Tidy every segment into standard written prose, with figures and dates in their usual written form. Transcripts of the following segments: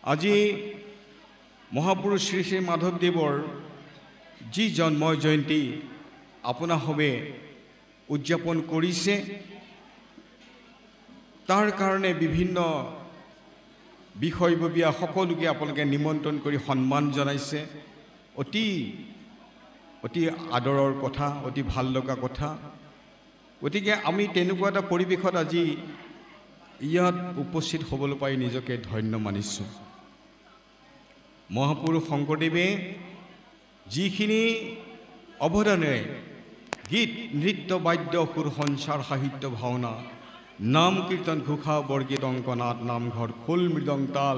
আজি মহাপুৰুষ শ্ৰী শ্ৰী মাধৱদেৱৰ যি জন্ম জয়ন্তী আপোনাসৱে উদযাপন কৰিছে, তাৰ কাৰণে বিভিন্ন বিষয়ববীয়া সকলোকে আপোনালোকে নিমন্ত্ৰণ কৰি সন্মান জনাইছে। অতি আদৰৰ কথা, অতি ভাল লগা কথা। গতিকে আমি তেনেকুৱা এটা পৰিৱেশত আজি ইয়াত উপস্থিত হ'বলৈ পাই নিজকে ধন্য মানিছোঁ। মহাপুৰুষ শংকৰদেৱে যিখিনি অৱদানেৰে গীত, নৃত্য, বাদ্য, সুৰ, সঞ্চাৰ, সাহিত্য, ভাওনা, নাম কীৰ্তন, ঘোষা, বৰগীত, অংকনাট, নামঘৰ, খোল, মৃদং, তাল,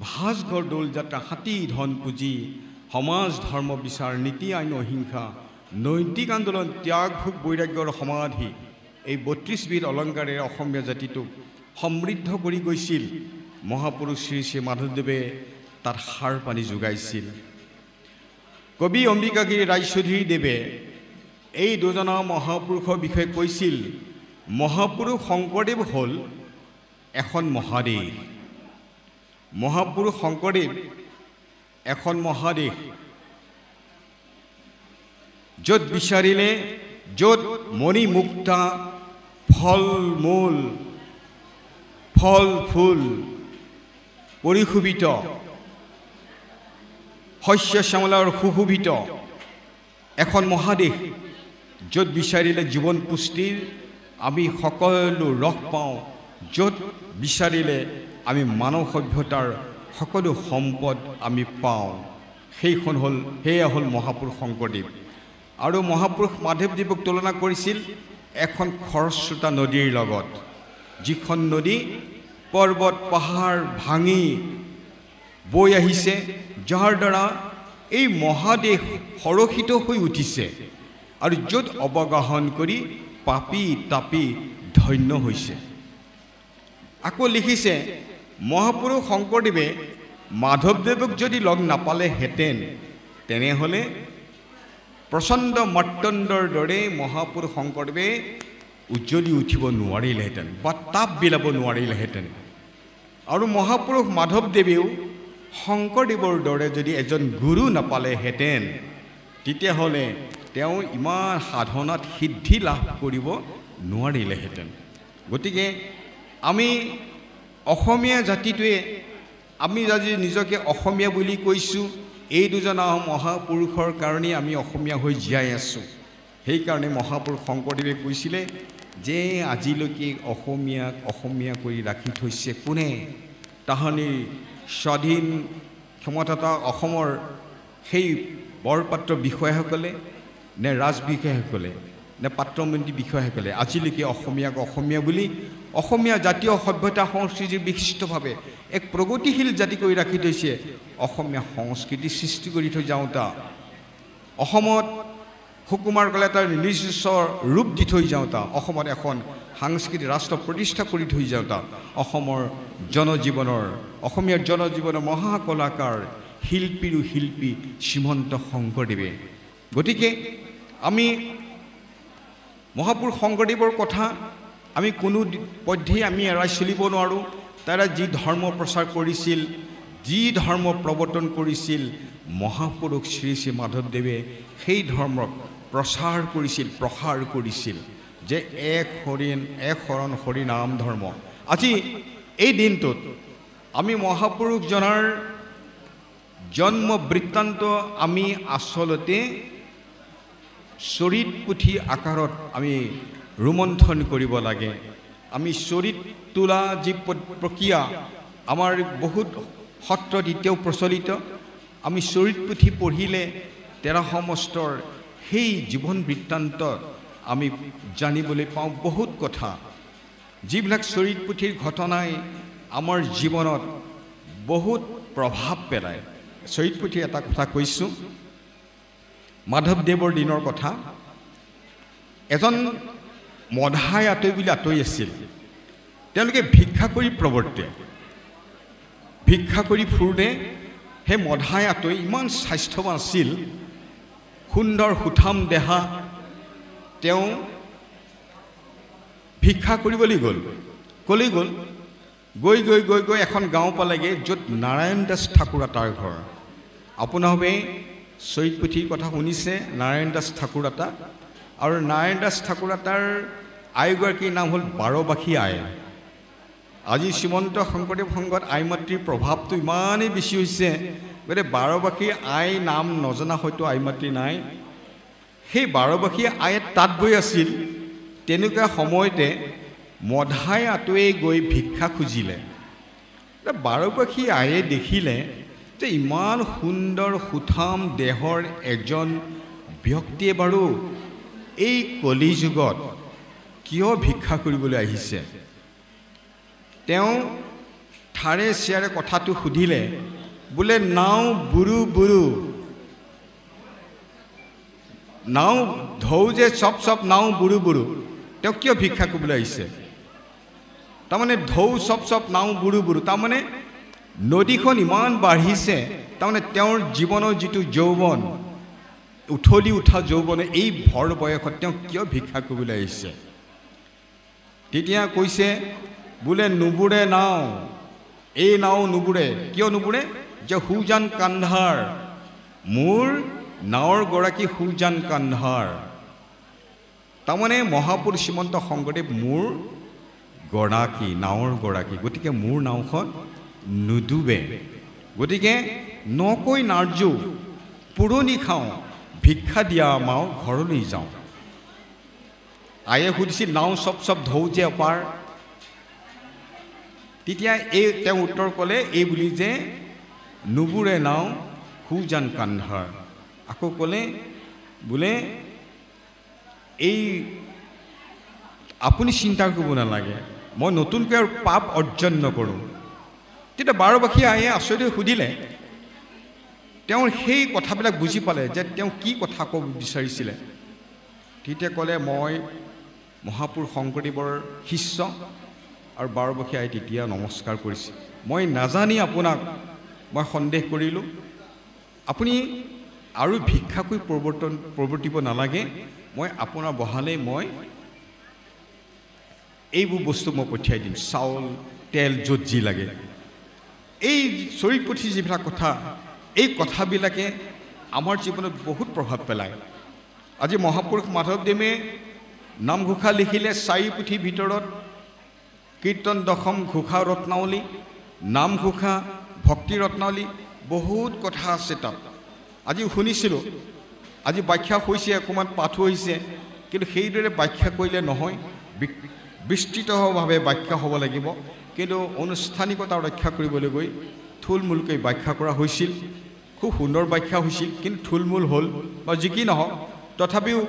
ভাঁজঘৰ, দৌল যাত্ৰা, হাতী, ধন পুঁজি, সমাজ, ধৰ্ম বিচাৰ, নীতি, আইন, অহিংসা, নৈতিক আন্দোলন, ত্যাগ, ভোগ, বৈৰাগ্যৰ সমাধি, এই ৩২বিধ অলংকাৰেৰে অসমীয়া জাতিটোক সমৃদ্ধ কৰি গৈছিল। মহাপুৰুষ শ্ৰী শ্ৰী মাধৱদেৱে তাত সাৰ পানী যোগাইছিল। কবি অম্বিকাগিৰি ৰায়চৌধুৰীদেৱে এই দুজনা মহাপুৰুষৰ বিষয়ে কৈছিল, মহাপুৰুষ শংকৰদেৱ হ'ল এখন মহাদেশ। মহাপুৰুষ শংকৰদেৱ এখন মহাদেশ, য'ত বিচাৰিলে, য'ত মণিমুক্তা, ফল মূল, ফল ফুল পৰিশোভিত, শস্য শ্যামলাৰ সুশোভিত এখন মহাদেশ, য'ত বিচাৰিলে জীৱন পুষ্টিৰ আমি সকলো ৰস পাওঁ, য'ত বিচাৰিলে আমি মানৱ সভ্যতাৰ সকলো সম্পদ আমি পাওঁ। সেয়া হ'ল মহাপুৰুষ শংকৰদেৱ। আৰু মহাপুৰুষ মাধৱদেৱক তুলনা কৰিছিল এখন খৰস্ৰোতা নদীৰ লগত, যিখন নদী পৰ্বত পাহাৰ ভাঙি বৈ আহিছে, যাৰ দ্বাৰা এই মহাদেশ সৰসিত হৈ উঠিছে আৰু য'ত অৱগাহন কৰি পাপি তাপি ধন্য হৈছে। আকৌ লিখিছে, মহাপুৰুষ শংকৰদেৱে মাধৱদেৱক যদি লগ নাপালেহেঁতেন, তেনেহ'লে প্ৰচণ্ড মৰ্তণ্ডৰ দৰে মহাপুৰুষ শংকৰদেৱে উজ্জ্বলি উঠিব নোৱাৰিলেহেঁতেন বা তাপ বিলাব নোৱাৰিলেহেঁতেন। আৰু মহাপুৰুষ মাধৱদেৱেও শংকৰদেৱৰ দৰে যদি এজন গুৰু নাপালেহেঁতেন, তেতিয়াহ'লে তেওঁ ইমান সাধনাত সিদ্ধি লাভ কৰিব নোৱাৰিলেহেঁতেন। গতিকে আমি অসমীয়া জাতিটোৱে, আমি আজি নিজকে অসমীয়া বুলি কৈছোঁ, এই দুজনা মহাপুৰুষৰ কাৰণেই আমি অসমীয়া হৈ জীয়াই আছোঁ। সেইকাৰণে মহাপুৰুষ শংকৰদেৱে কৈছিলে যে আজিলৈকে অসমীয়াক অসমীয়া কৰি ৰাখি থৈছে কোনে? তাহানিৰ স্বাধীন ক্ষমতাতা অসমৰ সেই বৰপাত্ৰ বিষয়াসকলে নে ৰাজবিষয়াসকলে নে পাত্ৰমন্ত্ৰী বিষয়াসকলে আজিলৈকে অসমীয়াক অসমীয়া বুলি অসমীয়া জাতীয় সভ্যতা সংস্কৃতিৰ বিশিষ্টভাৱে এক প্ৰগতিশীল জাতি কৰি ৰাখি থৈছে। অসমীয়া সংস্কৃতি সৃষ্টি কৰি থৈ যাওঁতা, অসমত সুকুমাৰ কালে এটা নিজস্ব ৰূপ দি থৈ যাওঁতা, অসমত এখন সাংস্কৃতিক ৰাষ্ট্ৰ প্ৰতিষ্ঠা কৰি থৈ যাওঁতা, অসমীয়াৰ জনজীৱনৰ মহাকলাকাৰ শিল্পীৰো শিল্পী শ্ৰীমন্ত শংকৰদেৱে। গতিকে আমি মহাপুৰুষ শংকৰদেৱৰ কথা আমি কোনো পধ্যেই আমি এৰাই চলিব নোৱাৰোঁ। তাৰে যি ধৰ্ম প্ৰচাৰ কৰিছিল, যি ধৰ্ম প্ৰৱৰ্তন কৰিছিল, মহাপুৰুষ শ্ৰী শ্ৰী মাধৱদেৱে সেই ধৰ্মক প্ৰচাৰ কৰিছিল যে এক শৰণ হৰি নাম ধৰ্ম। আজি এই দিনটোত আমি মহাপুৰুষজনাৰ জন্ম বৃত্তান্ত আমি আচলতে চৰিত পুথি আকাৰত আমি ৰোমন্থন কৰিব লাগে। আমি চৰিত তোলা যি প্ৰক্ৰিয়া আমাৰ বহুত সত্ৰত এতিয়াও প্ৰচলিত, আমি চৰিত পুথি পঢ়িলে তেৰা সমস্তৰ সেই জীৱন বৃত্তান্ত আমি জানিবলৈ পাওঁ বহুত কথা, যিবিলাক চৰিত পুথিৰ ঘটনাই আমাৰ জীৱনত বহুত প্ৰভাৱ পেলায়। চৰিত পুথি এটা কথা কৈছোঁ, মাধৱদেৱৰ দিনৰ কথা। এজন মধাই আতৈ বুলি আতৈ আছিল, তেওঁলোকে ভিক্ষা কৰি প্ৰৱৰ্তে, ভিক্ষা কৰি ফুৰোঁতে সেই মধাই আতৈ ইমান স্বাস্থ্যৱান আছিল, সুন্দৰ সুঠাম দেহা, তেওঁ ভিক্ষা কৰিবলৈ গ'ল। ক'লৈ গ'ল? গৈ গৈ গৈ গৈ এখন গাঁও পালেগৈ য'ত নাৰায়ণ দাস ঠাকুৰাতাৰ ঘৰ। আপোনালোকে চৰিত পুথিৰ কথা শুনিছে, নাৰায়ণ দাস ঠাকুৰাতা। আৰু নাৰায়ণ দাস ঠাকুৰাতাৰ আইগৰাকীৰ নাম হ'ল বাৰবাসী আই। আজি শ্ৰীমন্ত শংকৰদেৱ সংঘত আই মাতৃৰ প্ৰভাৱটো ইমানেই বেছি হৈছে, গতিকে বাৰবাসী আই নাম নজনা হয়তো আই মাতৃ নাই। সেই বাৰবাসী আয়ে তাত গৈ আছিল। তেনেকুৱা সময়তে মধাই আঁতৰি গৈ ভিক্ষা খুজিলে। বাৰবাসী আয়ে দেখিলে যে ইমান সুন্দৰ সুঠাম দেহৰ এজন ব্যক্তিয়ে বাৰু এই কলি যুগত কিয় ভিক্ষা কৰিবলৈ আহিছে। তেওঁ ঠাৰে চিয়াৰে কথাটো সুধিলে, বোলে নাও বুৰু বুৰু, নাও ঢৌ যে চব চব নাও বুৰু বুৰু, তেওঁ কিয় ভিক্ষা কৰিবলৈ আহিছে। তাৰমানে ঢৌ চব চব নাও বুৰু বুৰু, তাৰমানে নদীখন ইমান বাঢ়িছে, তাৰমানে তেওঁৰ জীৱনৰ যিটো যৌৱন, উঠলি উঠা যৌৱনে এই ভৰ বয়সত তেওঁ কিয় ভিক্ষা কৰিবলৈ আহিছে। তেতিয়া কৈছে, বোলে নুবুৰে নাও, এই নাও নুবুৰে। কিয় নুবুৰে? যে সুজান কান্ধাৰ, মোৰ নাৱৰ গৰাকী সুজান কান্ধাৰ। তাৰমানে মহাপুৰুষ শ্ৰীমন্ত শংকৰদেৱ মোৰ গৰাকী, নাৱৰ গৰাকী, গতিকে মোৰ নাওখন নুডুবে। গতিকে নকৈ নাৰ্জো, পুৰণি খাওঁ, ভিক্ষা দিয়া মাও ঘৰলৈ যাওঁ। আয়ে সুধিছিল, নাও চব চব ঢৌ যে অপাৰ। তেতিয়া তেওঁ উত্তৰ ক'লে এই বুলি যে নুবুৰে নাও সুজান কান্ধাৰ। আকৌ ক'লে, বোলে এই আপুনি চিন্তা কৰিব নালাগে, মই নতুনকৈ আৰু পাপ অৰ্জন নকৰোঁ। তেতিয়া বাৰবাসী আয়ে আচৰিত সুধিলে, তেওঁৰ সেই কথাবিলাক বুজি পালে যে তেওঁ কি কথা ক'ব বিচাৰিছিলে। তেতিয়া ক'লে, মই মহাপুৰুষ শংকৰদেৱৰ শিষ্য। আৰু বাৰবাসী আয়ে তেতিয়া নমস্কাৰ কৰিছে। মই নাজানি আপোনাক মই সন্দেহ কৰিলোঁ, আপুনি আৰু ভিক্ষাকৈ প্ৰৱৰ্তিব নালাগে, মই আপোনাৰ বহালেই মই এইবোৰ বস্তু মই পঠিয়াই দিম, চাউল তেল য'ত যি লাগে। এই চৰিত পুথি যিবিলাক কথা, এই কথাবিলাকে আমাৰ জীৱনত বহুত প্ৰভাৱ পেলায়। আজি মহাপুৰুষ মাধৱদেৱে নামঘোষা লিখিলে 4 পুথিৰ ভিতৰত, কীৰ্তন দশম, ঘোষা ৰত্নাৱলী, নামঘোষা, ভক্তি ৰত্নাৱলী, বহুত কথা আছে তাত। আজি শুনিছিলোঁ, আজি ব্যাখ্যা হৈছে, অকণমান পাঠো হৈছে, কিন্তু সেইদৰে ব্যাখ্যা কৰিলে নহয়, বিস্তৃতভাৱে ব্যাখ্যা হ'ব লাগিব। কিন্তু আনুষ্ঠানিকতা ৰক্ষা কৰিবলৈ গৈ থুলমূলকৈ ব্যাখ্যা কৰা হৈছিল। খুব সুন্দৰ ব্যাখ্যা হৈছিল, কিন্তু থুলমূল হ'ল বা যি কি নহওক, তথাপিও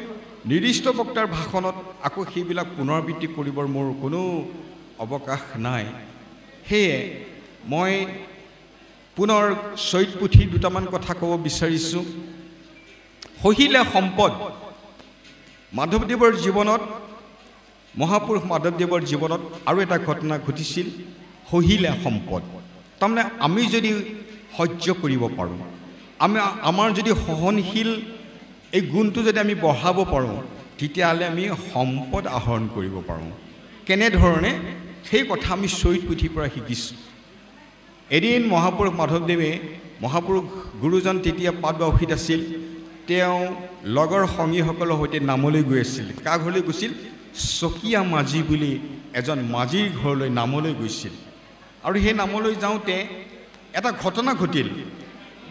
নিৰ্দিষ্ট বক্তাৰ ভাষণত আকৌ সেইবিলাক পুনৰাবৃত্তি কৰিবৰ মোৰ কোনো অৱকাশ নাই। সেয়ে মই পুনৰ চৰিত পুথিৰ দুটামান কথা ক'ব বিচাৰিছোঁ। সহিলে সম্পদ। মাধৱদেৱৰ জীৱনত, মহাপুৰুষ মাধৱদেৱৰ জীৱনত আৰু এটা ঘটনা ঘটিছিল, সহিলে সম্পদ। তাৰমানে আমি যদি সহ্য কৰিব পাৰোঁ, আমাৰ যদি সহনশীল এই গুণটো যদি আমি বঢ়াব পাৰোঁ, তেতিয়াহ'লে আমি সম্পদ আহৰণ কৰিব পাৰোঁ। কেনেধৰণে, সেই কথা আমি চৰিত পুথিৰ পৰা শিকিছোঁ। এদিন মহাপুৰুষ মাধৱদেৱে, মহাপুৰুষ গুৰুজন তেতিয়া পাটবাউসীত আছিল, তেওঁ লগৰ সংগীসকলৰ সৈতে নামলৈ গৈ আছিল। কাৰ ঘৰলৈ গৈছিল? চকীয়া মাঝি বুলি এজন মাঝিৰ ঘৰলৈ নামলৈ গৈছিল। আৰু সেই নামলৈ যাওঁতে এটা ঘটনা ঘটিল।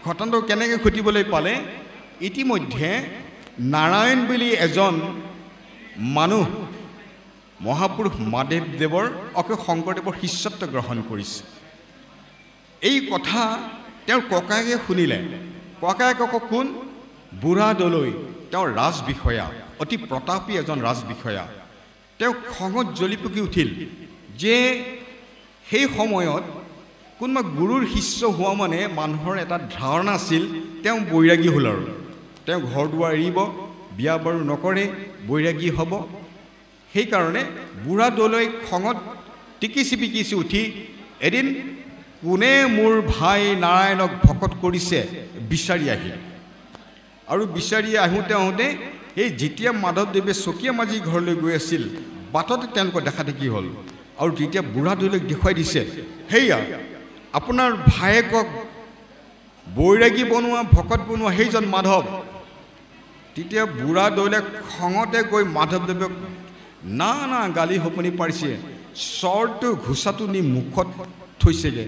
ঘটনাটো কেনেকৈ ঘটিবলৈ পালে? ইতিমধ্যে নাৰায়ণ বুলি এজন মানুহ মহাপুৰুষ মাধৱদেৱৰ শংকৰদেৱৰ শিষ্যত্ব গ্ৰহণ কৰিছে। এই কথা তেওঁৰ ককায়েকে শুনিলে। ককায়েক কোন? বুঢ়া দলৈ, তেওঁৰ ৰাজবিষয়া, অতি প্ৰতাপী এজন ৰাজবিষয়া। তেওঁ খঙত জ্বলি পকি উঠিল যে সেই সময়ত কোনোবা গুৰুৰ শিষ্য হোৱা মানে মানুহৰ এটা ধাৰণা আছিল তেওঁ বৈৰাগী হ'ল, আৰু তেওঁ ঘৰ দুৱাৰ এৰিব, বিয়া বাৰু নকৰে, বৈৰাগী হ'ব। সেইকাৰণে বুঢ়া দলৈ খঙত টিকিচি পিকিচি উঠি এদিন কোনে মোৰ ভাই নাৰায়ণক ভকত কৰিছে বিচাৰি আহিল। আৰু বিচাৰি আহোঁতে সেই যেতিয়া মাধৱদেৱে চকীয়া মাঝিৰ ঘৰলৈ গৈ আছিল, বাটতে তেওঁলোকৰ দেখা দেখি হ'ল। আৰু যেতিয়া বুঢ়া দৈলক দেখুৱাই দিছে হেয়া আপোনাৰ ভায়েকক বৈৰাগী বনোৱা ভকত বনোৱা সেইজন মাধৱ তেতিয়া বুঢ়া দৈলে খঙতে গৈ মাধৱদেৱক না না গালি সপনি পাৰিছে চৰটো ঘোচাটো নি মুখত থৈছেগে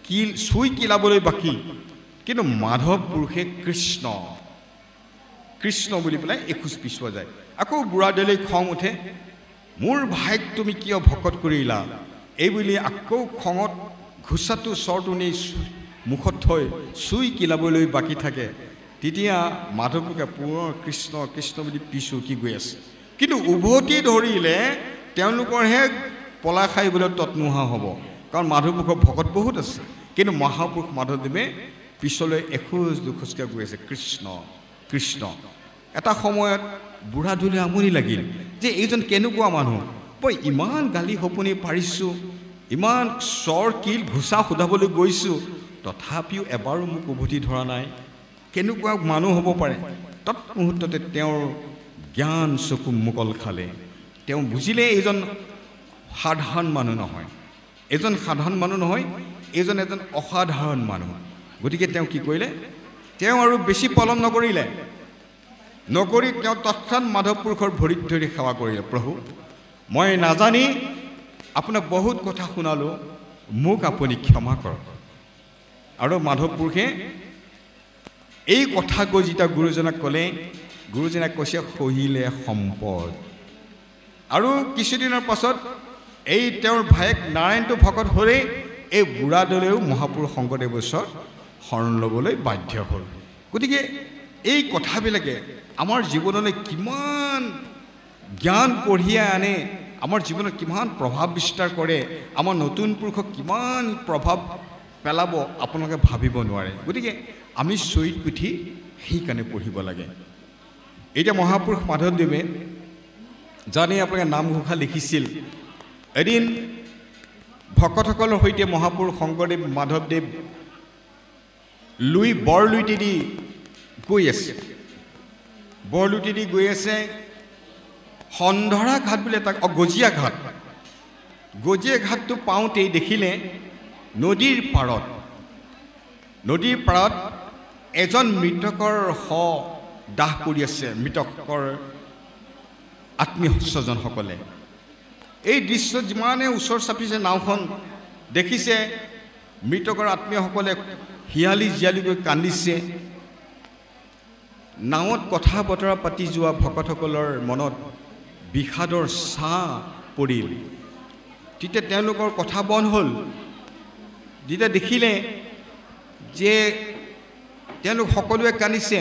কিল চুই কিলাবলৈ বাকী কিন্তু মাধৱ পুৰুষে কৃষ্ণ কৃষ্ণ বুলি পেলাই এখোজ পিছুৱা যায় আকৌ বুঢ়া দৈলে খং উঠে মোৰ ভাইক তুমি কিয় ভকত কৰিলা এই বুলি আকৌ খঙত ঘোচাটো চৰটো নি মুখত থৈ চুই কিলাবলৈ বাকী থাকে তেতিয়া মাধৱকে পুনৰ কৃষ্ণ কৃষ্ণ বুলি পিছু কি গৈ আছে কিন্তু উভতি ধৰিলে তেওঁলোকৰহে পলা খাইবলৈ তৎ নোহোৱা হ'ব কাৰণ মাধৱপুৰুষৰ ভকত বহুত আছে কিন্তু মহাপুৰুষ মাধৱদেৱে পিছলৈ এখোজ দুখোজকৈ গৈ আছে কৃষ্ণ কৃষ্ণ এটা সময়ত বুঢ়া ধুলে আমনি লাগিল যে এইজন কেনেকুৱা মানুহ মই ইমান গালি সপনি পাৰিছোঁ ইমান চৰ কিল ঘোচা সোধাবলৈ গৈছোঁ তথাপিও এবাৰো মোক উভতি ধৰা নাই কেনেকুৱা মানুহ হ'ব পাৰে তৎমুহূৰ্ততে তেওঁৰ জ্ঞান চকু মুকল খালে তেওঁ বুজিলে এইজন সাধাৰণ মানুহ নহয় এজন সাধাৰণ মানুহ নহয় এইজন এজন অসাধাৰণ মানুহ গতিকে তেওঁ কি কৰিলে তেওঁ আৰু বেছি পলম নকৰিলে তেওঁ তৎক্ষণাৎ মাধৱ পুৰুষৰ ভৰিত ধৰি সেৱা কৰিলে প্ৰভু মই নাজানি আপোনাক বহুত কথা শুনালোঁ মোক আপুনি ক্ষমা কৰক আৰু মাধৱ পুৰুষে এই কথা কৈ যেতিয়া গুৰুজনাক ক'লে গুৰুজনাক কৈছে সহিলে সম্পদ আৰু কিছুদিনৰ পাছত এই তেওঁৰ ভায়েক নাৰায়ণটো ভকত হ'লেই এই বুঢ়া দলেও মহাপুৰুষ শংকৰদেৱৰ ওচৰত শৰণ ল'বলৈ বাধ্য হ'ল গতিকে এই কথাবিলাকে আমাৰ জীৱনলৈ কিমান জ্ঞান কঢ়িয়াই আনে আমাৰ জীৱনত কিমান প্ৰভাৱ বিস্তাৰ কৰে আমাৰ নতুন পুৰুষক কিমান প্ৰভাৱ পেলাব আপোনালোকে ভাবিব নোৱাৰে গতিকে আমি চৰিত পুথি সেইকাৰণে পঢ়িব লাগে এতিয়া মহাপুৰুষ মাধৱদেৱে জানে আপোনালোকে নামঘোষা লিখিছিল এদিন ভকতসকলৰ সৈতে মহাপুৰুষ শংকৰদেৱ মাধৱদেৱ বৰলুইটি দি গৈ আছে বৰলুইটি দি গৈ আছে সন্ধৰা ঘাট বুলি এটা গজিয়া ঘাটটো পাওঁতেই দেখিলে নদীৰ পাৰত এজন মৃতকৰ দাহ কৰি আছে মৃতকৰ আত্মীয় স্বজনসকলে এই দৃশ্য যিমানে ওচৰ চাপিছে নাওখন দেখিছে মৃতকৰ আত্মীয়সকলে হিয়ালি জিয়ালিকৈ কান্দিছে নাৱত কথা বতৰা পাতি যোৱা ভকতসকলৰ মনত বিষাদৰ ছাঁ পৰিল তেতিয়া তেওঁলোকৰ কথা বন্ধ হ'ল যেতিয়া দেখিলে যে তেওঁলোক সকলোৱে কান্দিছে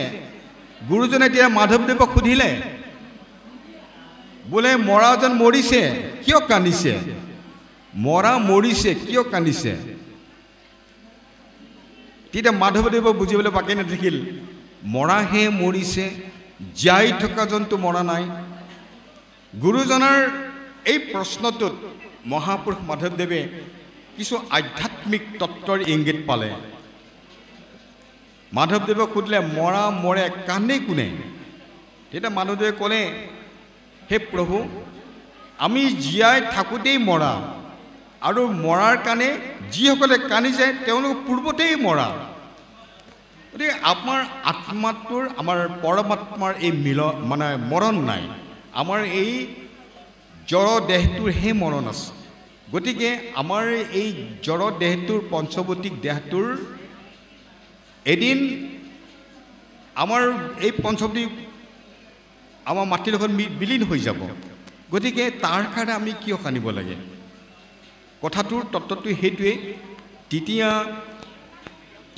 গুৰুজনে এতিয়া মাধৱদেৱক সুধিলে বোলে মৰাজন মৰিছে কিয় কান্দিছে মৰিছে কিয় কান্দিছে তেতিয়া মাধৱদেৱক বুজিবলৈ বাকী নাথাকিল মৰাহে মৰিছে জীয়াই থকা জন্তু মৰা নাই গুৰুজনাৰ এই প্ৰশ্নটোত মহাপুৰুষ মাধৱদেৱে কিছু আধ্যাত্মিক তত্ত্বৰ ইংগিত পালে মাধৱদেৱক সুধিলে মৰে কান্দে কোনে তেতিয়া মাধৱদেৱে ক'লে হে প্ৰভু আমি জীয়াই থাকোঁতেই মৰা আৰু মৰাৰ কাৰণে যিসকলে কান্দিছে তেওঁলোক পূৰ্বতেই মৰা গতিকে আমাৰ আত্মাটোৰ আমাৰ পৰমাত্মাৰ এই মৰণ নাই আমাৰ এই জড় দেহটোৰহে মৰণ আছে গতিকে আমাৰ এই জড় দেহটোৰ পঞ্চভৌতিক দেহটোৰ এদিন আমাৰ এই পঞ্চভৌতিক আমাৰ মাটিৰ লগত বিলীন হৈ যাব গতিকে তাৰ কাৰণে আমি কিয় কান্দিব লাগে কথাটোৰ তত্ত্বটো সেইটোৱেই তেতিয়া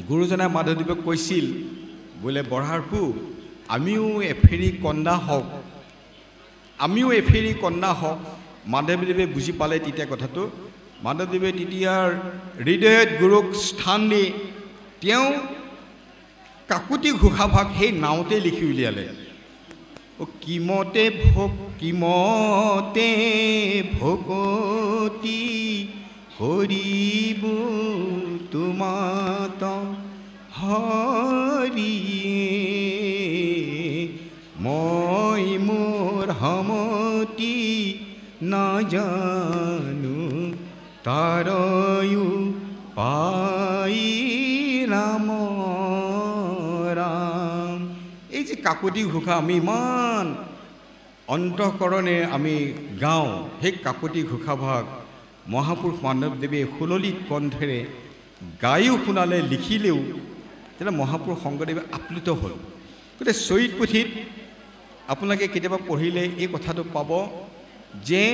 গুৰুজনাই মাধৱদেৱক কৈছিল বোলে বঢ়াৰপু আমিও এফেৰি কন্যা হওক মাধৱদেৱে বুজি পালে তেতিয়া কথাটো মাধৱদেৱে তেতিয়া হৃদয়ত গুৰুক স্থান দি তেওঁ কাকুতি ঘোষাভাগ সেই নাওঁতে লিখি উলিয়ালে কিমতে ভকতি কৰিব তোমাত হৰিয়ে মই মোৰ সমতি নাজানো তাৰয়ু পাই ৰাম ৰাম। এই যে কাকতি ঘোষা আমি ইমান অন্তঃকৰণে আমি গাওঁ, সেই কাকতি ঘোষাভাগ মহাপুৰুষ মাধৱদেৱে সুললিত কণ্ঠেৰে গায়ো শুনালে, লিখিলেও তেতিয়া মহাপুৰুষ শংকৰদেৱে আপ্লুত হ'ল। গতিকে চৰিত পুথিত আপোনালোকে কেতিয়াবা পঢ়িলে এই কথাটো পাব যে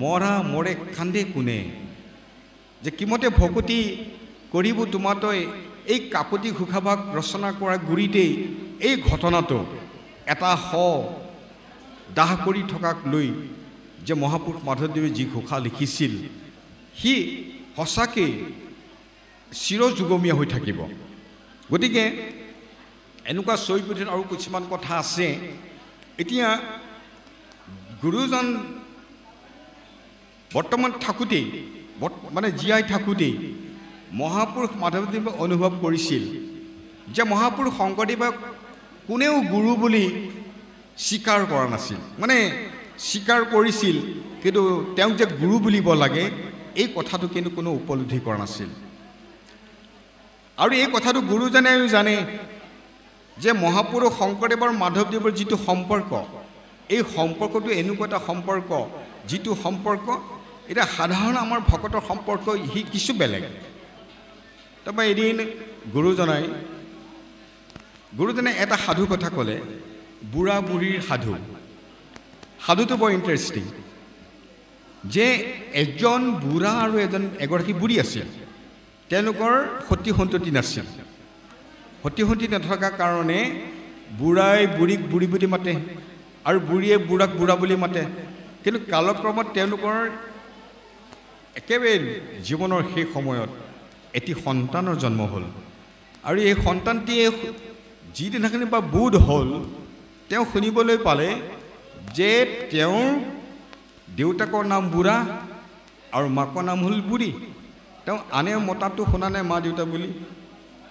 মৰা মৰে কান্দে কোনে, যে কিমতে ভকতি কৰিব তোমাৰ তই। এই কাকতি ঘোষাভাগ ৰচনা কৰা গুৰিতেই এই ঘটনাটো এটা দাহ কৰি থকাক লৈ যে মহাপুৰুষ মাধৱদেৱে যি ঘোষা লিখিছিল সি সঁচাকৈ চিৰযুগমীয়া হৈ থাকিব। গতিকে এনেকুৱা চৰিত পুথিত আৰু কিছুমান কথা আছে। এতিয়া গুৰুজন বৰ্তমান থাকোঁতেই মানে জীয়াই থাকোঁতেই মহাপুৰুষ মাধৱদেৱে অনুভৱ কৰিছিল যে মহাপুৰুষ শংকৰদেৱক কোনেও গুৰু বুলি স্বীকাৰ কৰা নাছিল। মানে স্বীকাৰ কৰিছিল কিন্তু তেওঁক যে গুৰু বুলিব লাগে এই কথাটো কিন্তু কোনো উপলব্ধি কৰা নাছিল। আৰু এই কথাটো গুৰুজনেও জানে যে মহাপুৰুষ শংকৰদেৱৰ মাধৱদেৱৰ যিটো সম্পৰ্ক, এই সম্পৰ্কটো এনেকুৱা এটা সম্পৰ্ক যিটো সম্পৰ্ক এতিয়া সাধাৰণ আমাৰ ভকতৰ সম্পৰ্ক সি কিছু বেলেগ। তাৰপৰা এদিন গুৰুজনে এটা সাধু কথা ক'লে, বুঢ়া বুঢ়ীৰ সাধু। সাধুটো বৰ ইণ্টাৰেষ্টিং যে এজন বুঢ়া আৰু এগৰাকী বুঢ়ী আছিল। তেওঁলোকৰ সতি সন্ততি নাছিল। সতি সন্ততি নথকাৰ কাৰণে বুঢ়াই বুঢ়ীক বুঢ়ী বুলি মাতে আৰু বুঢ়ীয়ে বুঢ়াক বুঢ়া বুলি মাতে। কিন্তু কালক্ৰমত তেওঁলোকৰ একেবাৰে জীৱনৰ সেই সময়ত এটি সন্তানৰ জন্ম হ'ল। আৰু এই সন্তানটিয়ে যিদিনাখনি বা বোধ হ'ল তেওঁ শুনিবলৈ পালে যে তেওঁৰ দেউতাকৰ নাম বুঢ়া আৰু মাকৰ নাম হ'ল বুঢ়ী। তেওঁ আনে মতাটো শুনা নাই মা দেউতা বুলি।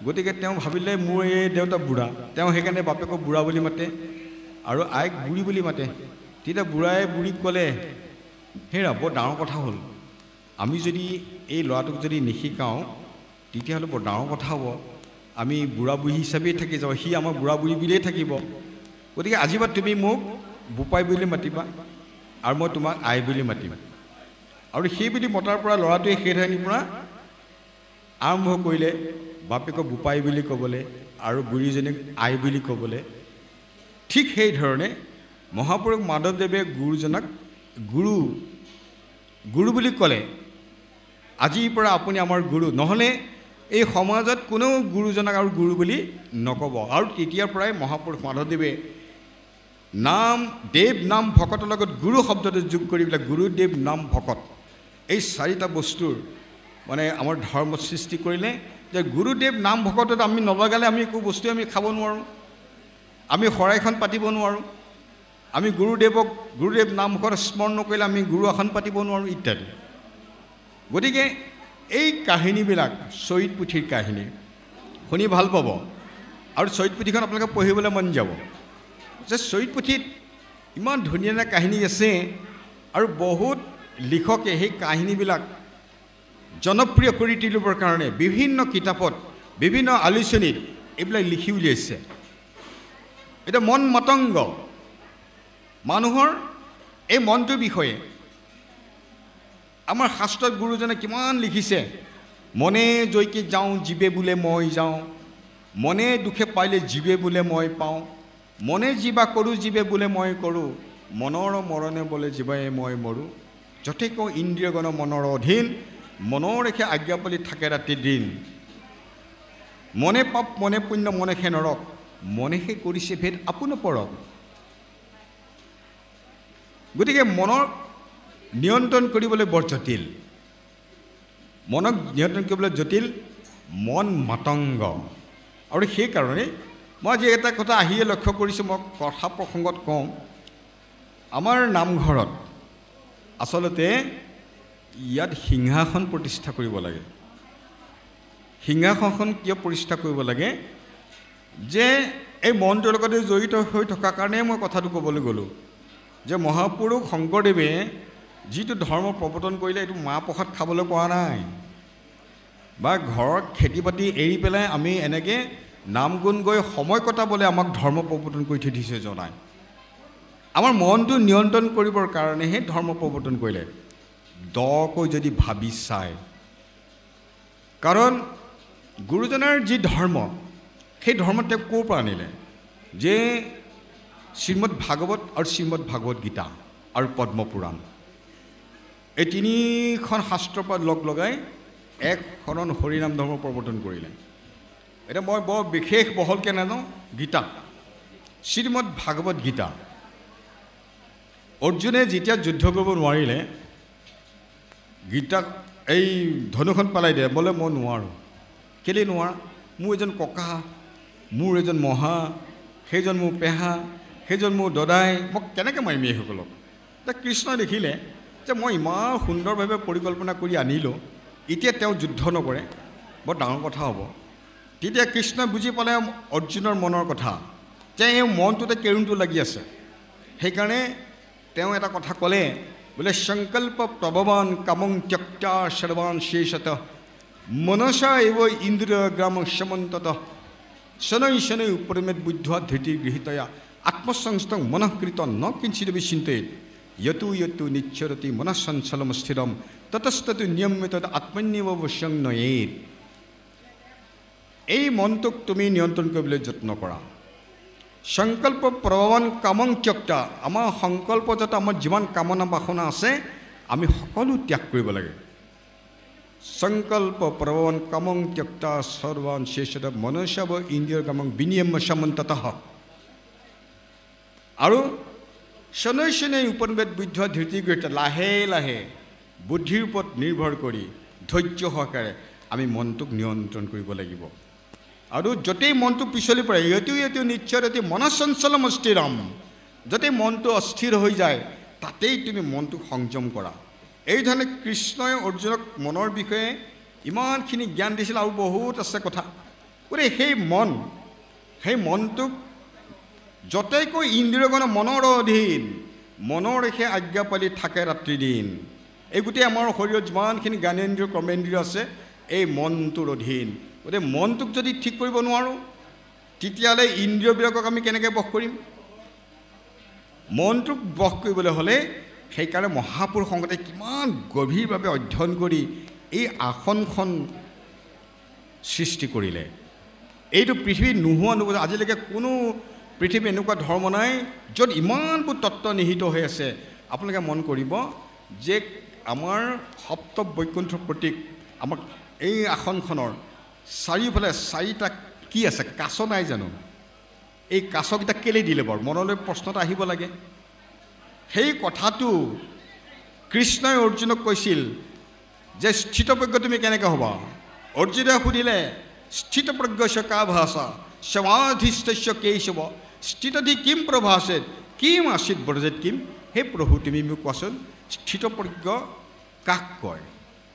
গতিকে তেওঁ ভাবিলে মোৰ এই দেউতা বুঢ়া, তেওঁ সেইকাৰণে বাপেকক বুঢ়া বুলি মাতে আৰু আইক বুঢ়ী বুলি মাতে। তেতিয়া বুঢ়াই বুঢ়ীক ক'লে, হেৰা বৰ ডাঙৰ কথা হ'ল, আমি যদি এই ল'ৰাটোক যদি নিশিকাওঁ তেতিয়াহ'লে বৰ ডাঙৰ কথা হ'ব। আমি বুঢ়া বুঢ়ী হিচাপেই থাকি যাব, সি আমাৰ বুঢ়া বুঢ়ী বুলিয়েই থাকিব। গতিকে আজিবা তুমি মোক বোপাই বুলি মাতিবা আৰু মই তোমাক আই বুলি মাতিম। আৰু সেই বুলি মতাৰ পৰা ল'ৰাটোৱে সেই ঠাইৰ পৰা আৰম্ভ কৰিলে বাপেকক বোপাই বুলি ক'বলৈ আৰু বুঢ়ীজনীক আই বুলি ক'বলৈ। ঠিক সেইধৰণে মহাপুৰুষ মাধৱদেৱে গুৰুজনাক গুৰু বুলি ক'লে, আজিৰ পৰা আপুনি আমাৰ গুৰু, নহ'লে এই সমাজত কোনেও গুৰুজনাক আৰু গুৰু বুলি নক'ব। আৰু তেতিয়াৰ পৰাই মহাপুৰুষ মাধৱদেৱে নাম দেৱ নাম ভকতৰ লগত গুৰু শব্দটো যোগ কৰি পেলাই গুৰুদেৱ নাম ভকত এই চাৰিটা বস্তুৰ মানে আমাৰ ধৰ্মত সৃষ্টি কৰিলে। যে গুৰুদেৱ নাম ভকতত আমি নলগালে আমি একো বস্তুৱে আমি খাব নোৱাৰোঁ, আমি শৰাইখন পাতিব নোৱাৰোঁ, আমি গুৰুদেৱ নাম ভকত স্মৰণ নকৰিলে আমি গুৰু আসন পাতিব নোৱাৰোঁ ইত্যাদি। গতিকে এই কাহিনীবিলাক চৰিত পুথিৰ কাহিনী শুনি ভাল পাব আৰু চৰিত পুথিখন আপোনালোকে পঢ়িবলৈ মন যাব। যে চৰিত পুথিত ইমান ধুনীয়া ধুনীয়া কাহিনী আছে আৰু বহুত লিখকে সেই কাহিনীবিলাক জনপ্ৰিয় কৰি তুলিবৰ কাৰণে বিভিন্ন কিতাপত বিভিন্ন আলোচনীত এইবিলাক লিখি উলিয়াইছে। এতিয়া মন মতংগ মানুহৰ এই মনটোৰ বিষয়ে আমাৰ শাস্ত্ৰত গুৰুজনে কিমান লিখিছে। মনে জৈকে যাওঁ জীৱে বোলে মই যাওঁ, মনে দুখে পাইলে জীৱে বোলে মই পাওঁ, মনে জীৱা কৰোঁ জীৱে বোলে মই কৰোঁ, মনৰ মৰণে বোলে জীৱাই মই মৰোঁ, যথেক ইন্দ্ৰিয়গণ মনৰ অধীন, মনৰ ৰেখে আজ্ঞা পালি থাকে ৰাতি দিন, মনে পাপ মনে পুণ্য মনেহে নৰক, মনেহে কৰিছে ভেদ আপোন পৰক। গতিকে মনৰ নিয়ন্ত্ৰণ কৰিবলৈ বৰ জটিল, মনক নিয়ন্ত্ৰণ কৰিবলৈ জটিল, মন মাতংগ। আৰু সেইকাৰণে মই আজি এটা কথা আহিয়ে লক্ষ্য কৰিছোঁ, মই কথা প্ৰসংগত কওঁ, আমাৰ নামঘৰত আচলতে ইয়াত সিংহাসন প্ৰতিষ্ঠা কৰিব লাগে। সিংহাসনখন কিয় প্ৰতিষ্ঠা কৰিব লাগে? যে এই মনটোৰ লগতে জড়িত হৈ থকাৰ কাৰণে মই কথাটো ক'বলৈ গ'লোঁ যে মহাপুৰুষ শংকৰদেৱে যিটো ধৰ্ম প্ৰৱৰ্তন কৰিলে এইটো মাহ প্ৰসাদ খাবলৈ পৰা নাই বা ঘৰত খেতি বাতি এৰি পেলাই আমি এনেকৈ নাম গুণ গৈ সময় কটাবলৈ আমাক ধৰ্ম প্ৰৱৰ্তন কৰি থৈ দিছে জনাই আমাৰ মনটো নিয়ন্ত্ৰণ কৰিবৰ কাৰণেহে ধৰ্ম প্ৰৱৰ্তন কৰিলে দকৈ যদি ভাবি চায় কাৰণ গুৰুজনাৰ যি ধৰ্ম সেই ধৰ্ম তেওঁ ক'ৰ পৰা আনিলে যে শ্ৰীমদ ভাগৱত আৰু শ্ৰীমদ ভাগৱত গীতা আৰু পদ্মপুৰাণ এই তিনিখন শাস্ত্ৰৰ পৰা লগ লগাই এক শৰণ হৰিনাম ধৰ্ম প্ৰৱৰ্তন কৰিলে এতিয়া মই বৰ বিশেষ বহলকৈ নাজানো গীতা শ্ৰীমদ ভাগৱত গীতা অৰ্জুনে যেতিয়া যুদ্ধ কৰিব নোৱাৰিলে গীতাক এই ধনুখন পেলাই দিয়ে বোলে মই নোৱাৰোঁ কেলৈ নোৱাৰা মোৰ এজন ককা মোৰ এজন মহা সেইজন মোৰ পেহা সেইজন মোৰ দদাই মোক কেনেকৈ মাৰিম এইসকলক এতিয়া কৃষ্ণই দেখিলে যে মই ইমান সুন্দৰভাৱে পৰিকল্পনা কৰি আনিলোঁ এতিয়া তেওঁ যুদ্ধ নকৰে বৰ ডাঙৰ কথা হ'ব তেতিয়া কৃষ্ণই বুজি পালে অৰ্জুনৰ মনৰ কথা যে এই মনটোতে কেৰুণটো লাগি আছে সেইকাৰণে তেওঁ এটা কথা ক'লে বোলে সংকল্প প্ৰভৱান কামং ত্যক্তা সৰ্বান শেষত মনসা এব ইন্দ্ৰিয়গ্ৰাম সমন্তত শনৈ শনৈ উপৰমেদ বুদ্ধ ধৃতিৰ গৃহীতয়া আত্মসংস্থং মনঃকৃত ন কিঞ্চিদপি চিন্তয়েৎ यतु यतु निच्चरति मनःसंचलम स्थिरम ततस्ततु नियम्य तद आत्मन्यव वशं नयेत এই মনটোক তুমি নিয়ন্ত্ৰণ কৰিবলৈ যত্ন কৰা সংকল্প প্ৰৱণ কামং ত্যক্তা আমাৰ সংকল্প যাতে আমাৰ যিমান কামনা বাসনা আছে আমি সকলো ত্যাগ কৰিব লাগে সংকল্প প্ৰৱণ কামং ত্যক্তা সৰ্বান শেষত মনসব ইন্দ্ৰিয় কামং বিনিয়ম্য সমন্ততঃ আৰু শনৈ শনৈ উপনিবেদ বুদ্ধ ধৃতি গৃহীত লাহে লাহে বুদ্ধিৰ ওপৰত নিৰ্ভৰ কৰি ধৈৰ্য সহকাৰে আমি মনটোক নিয়ন্ত্ৰণ কৰিব লাগিব আৰু যতেই মনটো পিছলি পৰে ইয়তু ইয়তু নিচ্ছৰতি মনঃসঞ্চলম স্থিৰম যতেই মনটো অস্থিৰ হৈ যায় তাতেই তুমি মনটোক সংযম কৰা এইধৰণে কৃষ্ণই অৰ্জুনক মনৰ বিষয়ে ইমানখিনি জ্ঞান দিছিল আৰু বহুত আছে কথা গতিকে সেই মনটোক যতেইকৈ ইন্দ্ৰিয়গণ মনৰ অধীন মনৰ ৰেখে আজ্ঞা পালি থাকে ৰাত্ৰি দিন এই গোটেই আমাৰ শৰীৰত যিমানখিনি জ্ঞানেন্দ্ৰিয় কৰ্মেন্দ্ৰিয় আছে এই মনটোৰ অধীন গতিকে মনটোক যদি ঠিক কৰিব নোৱাৰোঁ তেতিয়াহ'লে ইন্দ্ৰিয়বিলাকক আমি কেনেকৈ বশ কৰিম মনটোক বশ কৰিবলৈ হ'লে সেইকাৰণে মহাপুৰুষ সংগতে কিমান গভীৰভাৱে অধ্যয়ন কৰি এই আসনখন সৃষ্টি কৰিলে এইটো পৃথিৱীত নোহোৱা নোহোৱা আজিলৈকে কোনো পৃথিৱীত এনেকুৱা ধৰ্ম নাই য'ত ইমানবোৰ তত্ত্ব নিহিত হৈ আছে আপোনালোকে মন কৰিব যে আমাৰ সপ্ত বৈকুণ্ঠৰ প্ৰতীক আমাক এই আসনখনৰ চাৰিওফালে চাৰিটা কি আছে কাছ নাই জানো এই কাছকেইটা কেলৈ দিলে বাৰু মনলৈ প্ৰশ্ন এটা আহিব লাগে সেই কথাটো কৃষ্ণই অৰ্জুনক কৈছিল যে স্থিতপ্ৰজ্ঞ তুমি কেনেকৈ হ'বা অৰ্জুনে সুধিলে স্থিতপ্ৰজ্ঞস্য কা ভাষা সমাধিস্থস্য কেশৱ স্থিতধি কিম প্ৰভাসেত কিম আচিত ব্ৰজেত কিম হে প্ৰভু তুমি মোক কোৱাচোন স্থিতপ্ৰজ্ঞ কাক কয়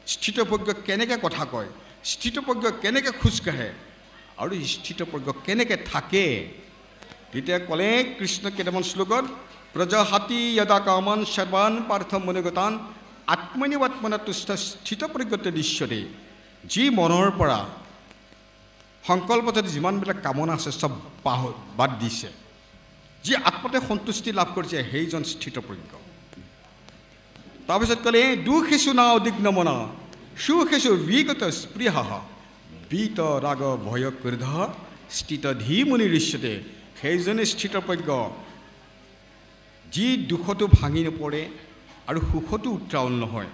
স্থিতপ্ৰজ্ঞ কেনেকৈ কথা কয় স্থিতপ্ৰজ্ঞ কেনেকৈ খোজকাঢ়ে আৰু স্থিতপ্ৰজ্ঞ কেনেকৈ থাকে তেতিয়া ক'লে কৃষ্ণ কেইটামান শ্লোকত প্ৰজাহাতি যদা কামান সৰ্বান পাৰ্থ মনোগতান আত্মনিবাত্মনা তুষ্ট স্থিতপ্ৰজ্ঞতে দৃশ্যতে যি মনৰ পৰা সংকল্পত যিমানবিলাক কামনা আছে চব বাদ দিছে যি আত্মতে সন্তুষ্টি লাভ কৰিছে সেইজন স্থিতপ্ৰজ্ঞ তাৰপিছত ক'লে দুখেষু না উদ্বিগ্নমনা সুখেষু বিগত স্পৃহ বিত ৰাগ ভয় ক্ৰোধ স্থিত ধীমুনি ঋষ্যতে সেইজনে স্থিতপ্ৰজ্ঞ যি দুখতো ভাঙি নপৰে আৰু সুখতো উত্ৰাৱল নহয়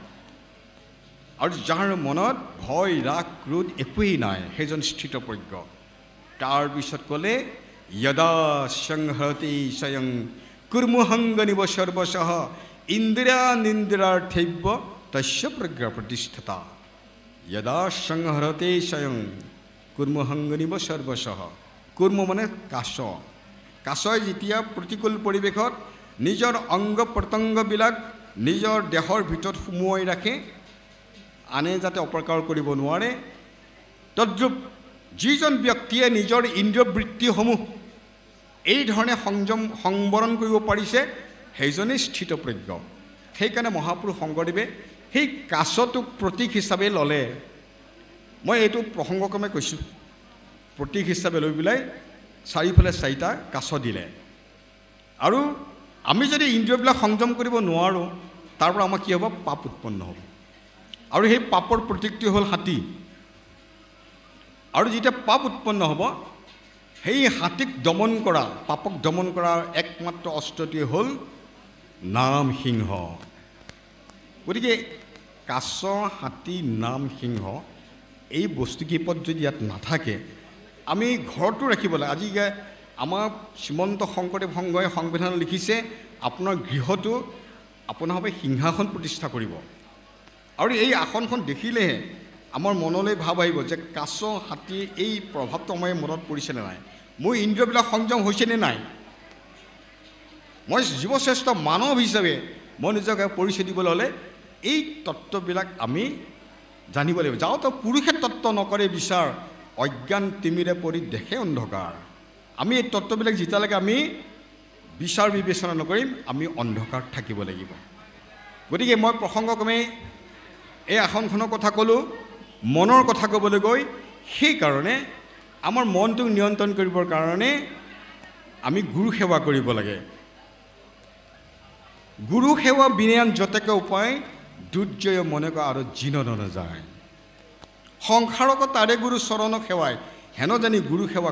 আৰু যাৰ মনত ভয় ৰাগ ক্ৰোধ একোৱেই নাই সেইজন স্থিতপ্ৰজ্ঞ তাৰপিছত ক'লে यदा संहरति स्वयं कुर्मुहंगनिव सर्वशः इंद्रियानिंद्रियार्थैव तस्य प्रज्ञा प्रतिष्ठता यदा संहरति स्वयं कुर्मुहंगनिव सर्वशः कुर्म माने कासय যেতিয়া প্ৰতিকূল পৰিৱেশত নিজৰ অংগ প্ৰত্যংগবিলাক নিজৰ দেহৰ ভিতৰত সুমুৱাই ৰাখে আনে যাতে অপকাৰ কৰিব নোৱাৰে তদ্ৰূপ যিজন ব্যক্তিয়ে নিজৰ ইন্দ্ৰিয় বৃত্তিসমূহ এই ধৰণে সংবৰণ কৰিব পাৰিছে সেইজনেই স্থিতপ্ৰজ্ঞ সেইকাৰণে মহাপুৰুষ শংকৰদেৱে সেই কাছটোক প্ৰতীক হিচাপে ল'লে। মই এইটো প্ৰসংগক্ৰমে কৈছোঁ, প্ৰতীক হিচাপে লৈ পেলাই চাৰিওফালে 4টা কাছ দিলে। আৰু আমি যদি ইন্দ্ৰিয়বিলাক সংযম কৰিব নোৱাৰোঁ, তাৰ পৰা আমাৰ কি হ'ব? পাপ উৎপন্ন হ'ব। আৰু সেই পাপৰ প্ৰতীকটো হ'ল হাতী। আৰু যেতিয়া পাপ উৎপন্ন হ'ব, সেই হাতীক দমন কৰা, পাপক দমন কৰাৰ একমাত্ৰ অস্ত্ৰটোৱে হ'ল নাম সিংহ। গতিকে কাছ, হাতী, নাম সিংহ এই বস্তুকেইপদ যদি ইয়াত নাথাকে, আমি ঘৰটো ৰাখিব লাগে। আজি আমাৰ শ্ৰীমন্ত শংকৰদেৱ সংঘই সংবিধান লিখিছে, আপোনাৰ গৃহটো আপোনাৰ বাবে সিংহাসন প্ৰতিষ্ঠা কৰিব। আৰু এই আসনখন দেখিলেহে আমাৰ মনলৈ ভাৱ আহিব যে কাছ, হাতী এই প্ৰভাৱটো আমাৰ মনত পৰিছেনে নাই, মোৰ ইন্দ্ৰিয়বিলাক সংযম হৈছেনে নাই, মই জীৱশ্ৰেষ্ঠ মানৱ হিচাপে মই নিজকে পৰিচয় দিবলৈ হ'লে এই তত্ত্ববিলাক আমি জানিব লাগিব। যাওঁতে পুৰুষে তত্ত্ব নকৰে বিচাৰ, অজ্ঞান তিমিৰে পৰি দেখে অন্ধকাৰ। আমি এই তত্ত্ববিলাক যেতিয়ালৈকে আমি বিচাৰ বিবেচনা নকৰিম, আমি অন্ধকাৰ থাকিব লাগিব। গতিকে মই প্ৰসংগক্ৰমে এই আসনখনৰ কথা ক'লোঁ, মনৰ কথা ক'বলৈ গৈ সেইকাৰণে আমাৰ মনটোক নিয়ন্ত্ৰণ কৰিবৰ কাৰণে আমি গুৰু সেৱা কৰিব লাগে। গুৰু সেৱা বিনয়ান যতেক উপায়, দুৰ্জয় মনেক আৰু জিনন নাযায়। সংসাৰক তাৰে গুৰু চৰণক সেৱাই, হেন জানি গুৰু সেৱা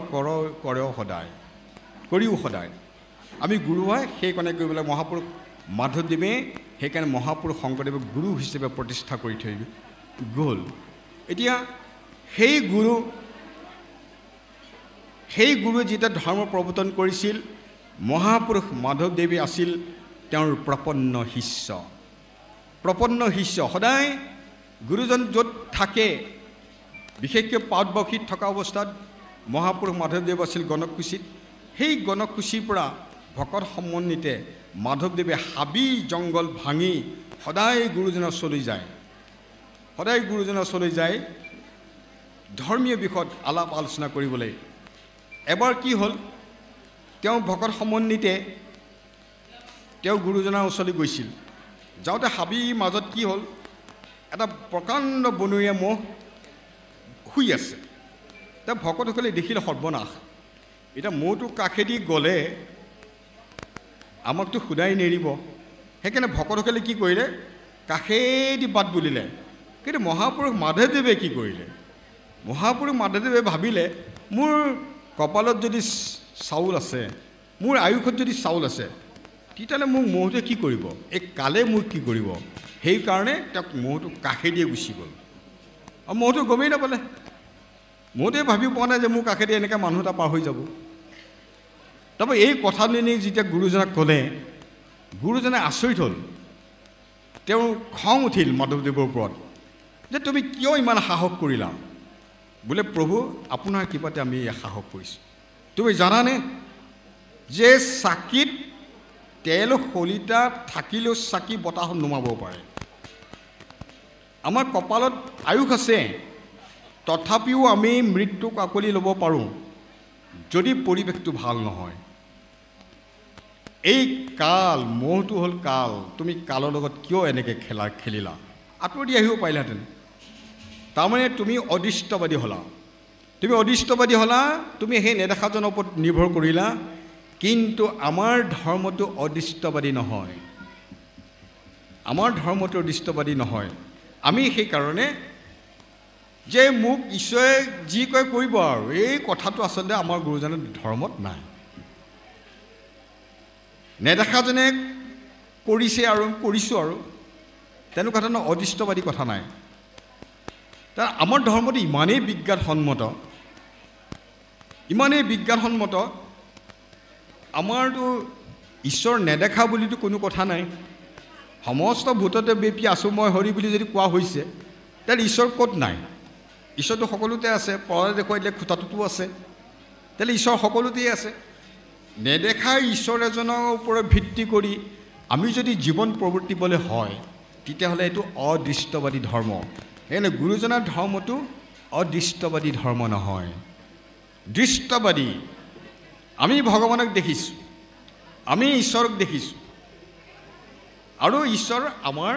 কৰেও সদায়। আমি গুৰু হয় সেইকাৰণে কৰিবলৈ মহাপুৰুষ মাধৱদেৱে সেইকাৰণে মহাপুৰুষ শংকৰদেৱক গুৰু হিচাপে প্ৰতিষ্ঠা কৰি থৈ গ'ল। এতিয়া সেই গুৰুৱে যেতিয়া ধৰ্ম প্ৰৱৰ্তন কৰিছিল, মহাপুৰুষ মাধৱদেৱে আছিল তেওঁৰ প্ৰপন্ন শিষ্য। সদায় গুৰুজন য'ত থাকে, বিশেষকৈ পাটবাসীত থকা অৱস্থাত মহাপুৰুষ মাধৱদেৱ আছিল গণকুছিত। সেই গণকুছিৰ পৰা ভকত সমন্বিতে মাধৱদেৱে হাবি জংঘল ভাঙি সদায় গুৰুজনৰ ওচৰলৈ যায় ধৰ্মীয় বিষয়ত আলাপ আলোচনা কৰিবলৈ। এবাৰ কি হ'ল, তেওঁ ভকত সমন্বিতে তেওঁ গুৰুজনাৰ ওচৰলৈ গৈছিল। যাওঁতে হাবিৰ মাজত কি হ'ল, এটা প্ৰকাণ্ড বনৰীয়া মহ শুই আছে। তেওঁ ভকতসকলে দেখিলে সৰ্বনাশ, এতিয়া মহটো কাষেদি গ'লে আমাকতো শুদাই নেৰিব। সেইকাৰণে ভকতসকলে কি কৰিলে, কাষেদি বাট বুলিলে। কিন্তু মহাপুৰুষ মাধৱদেৱে কি কৰিলে, মহাপুৰুষ মাধৱদেৱে ভাবিলে, মোৰ কপালত যদি চাউল আছে, মোৰ আয়ুষত যদি চাউল আছে, তেতিয়াহ'লে মোক মহটোৱে কি কৰিব, এই কালে মোক কি কৰিব। সেইকাৰণে তেওঁক মহটো কাষেদিয়ে গুচি গ'ল। আৰু মহটো গমেই নাপালে, মহটোৱে ভাবি পোৱা নাই যে মোৰ কাষেদি এনেকৈ মানুহ এটা পাৰ হৈ যাব। তাৰপৰা এই কথাখিনি যেতিয়া গুৰুজনাক ক'লে, গুৰুজনে আচৰিত হ'ল। তেওঁৰ খং উঠিল মাধৱদেৱৰ ওপৰত যে তুমি কিয় ইমান সাহস কৰিলা। বোলে প্ৰভু, আপোনাৰ কৃপাতে আমি সাহস কৰিছোঁ। তুমি জানানে যে চাকিত তেল শলিতা থাকিলেও চাকি বতাহত নুমাব পাৰে। আমাৰ কপালত আয়ুস আছে, তথাপিও আমি মৃত্যুক আকলি ল'ব পাৰোঁ যদি পৰিৱেশটো ভাল নহয়। এই কাল, মহটো হ'ল কাল, তুমি কালৰ লগত কিয় এনেকৈ খেলিলা, আঁতৰি আহিব পাৰিলাহেঁতেন। তাৰমানে তুমি অদৃষ্টবাদী হ'লা, তুমি সেই নেদেখাজনৰ ওপৰত নিৰ্ভৰ কৰিলা। কিন্তু আমাৰ ধৰ্মটো অদৃষ্টবাদী নহয়। আমি সেইকাৰণে যে মোক ঈশ্বৰে যি কয় কৰিব আৰু, এই কথাটো আচলতে আমাৰ গুৰুজনৰ ধৰ্মত নাই। নেদেখাজনে কৰিছে আৰু কৰিছোঁ আৰু, তেনেকুৱা ধৰণৰ অদৃষ্টবাদী কথা নাই। তাৰ আমাৰ ধৰ্মটো ইমানেই বিজ্ঞানসন্মত, আমাৰতো ঈশ্বৰ নেদেখা বুলিতো কোনো কথা নাই। সমস্ত ভূততে ব্যাপী আছো মই হৰি বুলি যদি কোৱা হৈছে, তেতিয়াহ'লে ঈশ্বৰ ক'ত নাই? ঈশ্বৰটো সকলোতে আছে। পৰলৈ দেখুৱাই দিলে খুটাটোতো আছে, তেতিয়াহ'লে ঈশ্বৰ সকলোতেই আছে। নেদেখা ঈশ্বৰ এজনৰ ওপৰত ভিত্তি কৰি আমি যদি জীৱন প্ৰৱৰ্তিবলৈ হয়, তেতিয়াহ'লে এইটো অদৃষ্টবাদী ধৰ্ম। সেইকাৰণে গুৰুজনাৰ ধৰ্মটো অদৃষ্টবাদী ধৰ্ম নহয়, দৃষ্টবাদী। আমি ভগৱানক দেখিছোঁ, আমি ঈশ্বৰক দেখিছোঁ, আৰু ঈশ্বৰ আমাৰ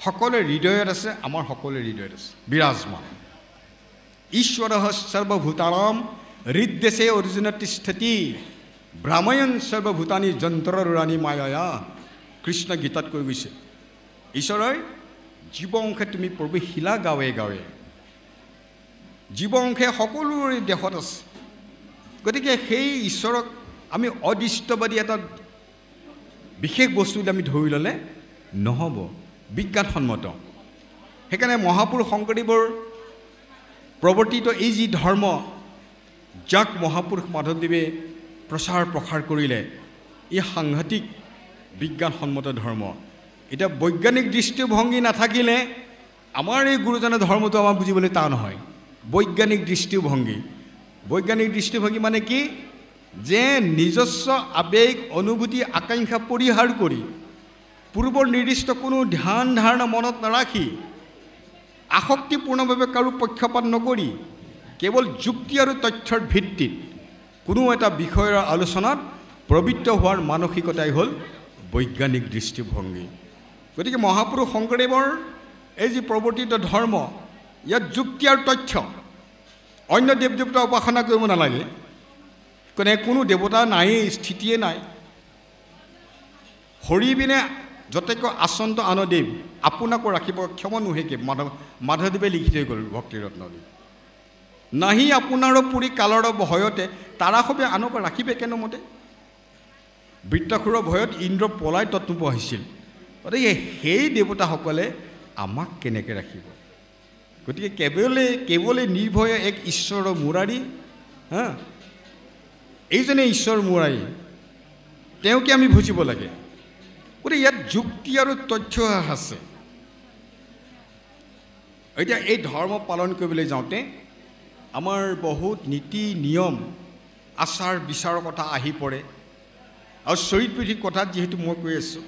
সকলোৰে হৃদয়ত আছে, আমাৰ সকলোৰে হৃদয়ত আছে, বিৰাজমান। ঈশ্বৰঃ সৰ্বভূতানাম হৃদ্দেশে অৰ্জুন তিষ্ঠতি ভ্ৰাময়ন সৰ্বভূতানি যন্ত্ৰৰুৰাণী মায়া। কৃষ্ণ গীতাত কৈ গৈছে ঈশ্বৰৰ জীৱ অংশে তুমি প্ৰৱেশিলা গাঁৱে গাঁৱে, জীৱ অংশে সকলোৰে দেশত আছে। গতিকে সেই ঈশ্বৰক আমি অদৃষ্টবাদী এটা বিশেষ বস্তু আমি ধৰি ল'লে নহ'ব, বিজ্ঞানসন্মত। সেইকাৰণে মহাপুৰুষ শংকৰদেৱৰ প্ৰৱৰ্তিত এই যি ধৰ্ম, যাক মহাপুৰুষ মাধৱদেৱে প্ৰচাৰ প্ৰসাৰ কৰিলে, ই সাংঘাতিক বিজ্ঞানসন্মত ধৰ্ম। এতিয়া বৈজ্ঞানিক দৃষ্টিভংগী নাথাকিলে আমাৰ এই গুৰুজনা ধৰ্মটো আমাৰ বুজিবলৈ টান হয়। বৈজ্ঞানিক দৃষ্টিভংগী মানে কি? যে নিজস্ব আৱেগ অনুভূতি আকাংক্ষা পৰিহাৰ কৰি পূৰ্বৰ নিৰ্দিষ্ট কোনো ধ্যান ধাৰণা মনত নাৰাখি আসক্তিপূৰ্ণভাৱে কাৰো পক্ষপাত নকৰি কেৱল যুক্তি আৰু তথ্যৰ ভিত্তিত কোনো এটা বিষয়ৰ আলোচনাত প্ৰবৃত্ত হোৱাৰ মানসিকতাই হ'ল বৈজ্ঞানিক দৃষ্টিভংগী। গতিকে মহাপুৰুষ শংকৰদেৱৰ এই যি প্ৰৱৰ্তিত ধৰ্ম, ইয়াত যুক্তি আৰু তথ্য, অন্য দেৱ দেৱতা উপাসনা কৰিব নালাগে, কোনো দেৱতা নায়েই, স্থিতিয়ে নাই। হৰিবিনে যতেক আচন্ত আনদেৱ আপোনাকো ৰাখিব ক্ষম নোহেকে, মাধৱদেৱে লিখি থৈ গ'ল ভক্তিৰত্নদেৱ। নাহি আপোনাৰো পুৰি কালৰ ভয়তে তাৰাসৱে আনক ৰাখিবে কেনেমতে। বৃত্তাসুৰৰ ভয়ত ইন্দ্ৰ পলাই তত্ত্ব আহিছিল। গতিকে সেই দেৱতাসকলে আমাক কেনেকৈ ৰাখিব? গতিকে কেৱলে নিৰ্ভয়ে এক ঈশ্বৰৰ মুৰাৰী, এইজনে ঈশ্বৰ মুৰাৰী, তেওঁকে আমি বুজিব লাগে। গতিকে ইয়াত যুক্তি আৰু তথ্য আছে। এতিয়া এই ধৰ্ম পালন কৰিবলৈ যাওঁতে আমাৰ বহুত নীতি নিয়ম আচাৰ বিচাৰৰ কথা আহি পৰে। আৰু চৰিতপুথিৰ কথাত যিহেতু মই কৈ আছোঁ,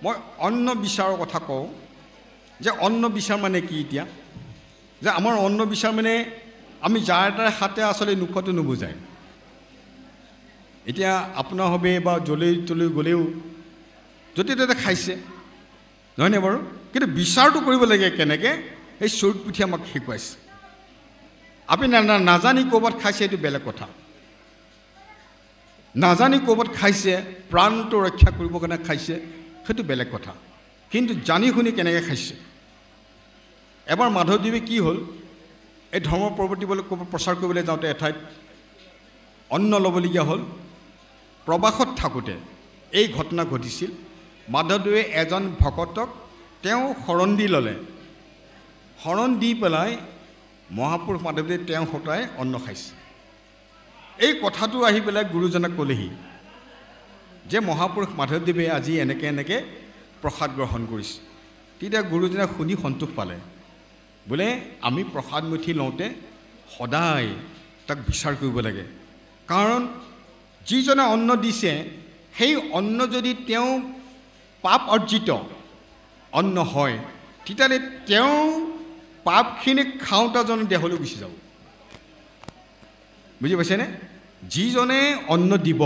মই অন্ন বিচাৰৰ কথা কওঁ যে অন্ন বিচাৰ মানে কি? এতিয়া যে আমাৰ অন্ন বিচাৰ মানে আমি যাৰ তাৰ হাতে আচলতে নোখোৱাটো নুবুজায়। এতিয়া আপোনাৰ হবে বা জলৈ তলৈ গ'লেও য'তে ত'তে খাইছে, নহয়নে বাৰু? কিন্তু বিচাৰটো কৰিব লাগে কেনেকৈ, এই চৰিতপুথি আমাক শিকাইছে। আপুনি নাজানি ক'ৰবাত খাইছে, এইটো বেলেগ কথা। নাজানি ক'ৰবাত খাইছে, প্ৰাণটো ৰক্ষা কৰিবৰ কাৰণে খাইছে, সেইটো বেলেগ কথা। কিন্তু জানি শুনি কেনেকৈ খাইছে। এবাৰ মাধৱদেৱে কি হ'ল, এই ধৰ্ম প্ৰৱৰ্তিবলৈ প্ৰচাৰ কৰিবলৈ যাওঁতে এঠাইত অন্ন ল'বলগীয়া হ'ল। প্ৰবাসত থাকোঁতে এই ঘটনা ঘটিছিল। মাধৱদেৱে এজন ভকতক তেওঁ শৰণ দি ল'লে। শৰণ দি পেলাই মহাপুৰুষ মাধৱদেৱে তেওঁ হতাই অন্ন খাইছে। এই কথাটো আহি পেলাই গুৰুজনাক ক'লেহি যে মহাপুৰুষ মাধৱদেৱে আজি এনেকৈ প্ৰসাদ গ্ৰহণ কৰিছে। তেতিয়া গুৰুজনাই শুনি সন্তোষ পালে। বোলে আমি প্ৰসাদ মুঠি লওঁতে সদায় তাক বিচাৰ কৰিব লাগে। কাৰণ যিজনে অন্ন দিছে, সেই অন্ন যদি তেওঁ পাপ অৰ্জিত অন্ন হয়, তেতিয়াহ'লে তেওঁ পাপখিনি খাওঁতা জন দেহলৈ গুচি যাব। বুজি পাইছেনে? যিজনে অন্ন দিব,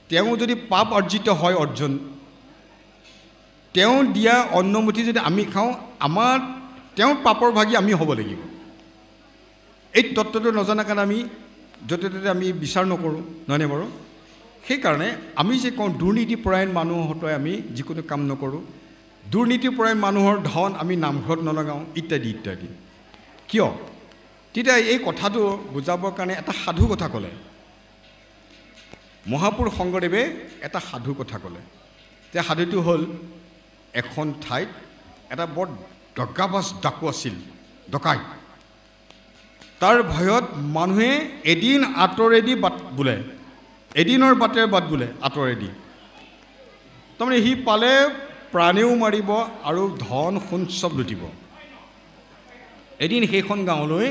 তেওঁ যদি পাপ অৰ্জিত হয় অৰ্জন, তেওঁ দিয়া অন্নমুঠি যদি আমি খাওঁ, তেওঁৰ পাপৰ ভাগি আমি হ'ব লাগিব। এই তত্ত্বটো নজনা কাৰণে আমি য'তে ত'তে আমি বিচাৰ নকৰোঁ, নহয়নে বাৰু? সেইকাৰণে আমি যে কওঁ দুৰ্নীতিপৰায়ণ মানুহৰ হতুৱাই আমি যিকোনো কাম নকৰোঁ, দুৰ্নীতিপৰায়ণ মানুহৰ ধন আমি নামঘৰত নলগাওঁ, ইত্যাদি ইত্যাদি। কিয়? তেতিয়া এই কথাটো বুজাবৰ কাৰণে এটা সাধু কথা ক'লে। মহাপুৰুষ শংকৰদেৱে এটা সাধু কথা ক'লে। যে সাধুটো হ'ল, এখন ঠাইত এটা বৰ দগাবাজ ডাকু আছিল, ডকাইত। তাৰ ভয়ত মানুহে এদিন আঁতৰেদি বাট বোলে, এদিনৰ বাটেৰে বাট বোলে আঁতৰেদি। তাৰমানে সি পালে প্ৰাণেও মাৰিব আৰু ধন সোণ চব লুটিব। এদিন সেইখন গাঁৱলৈ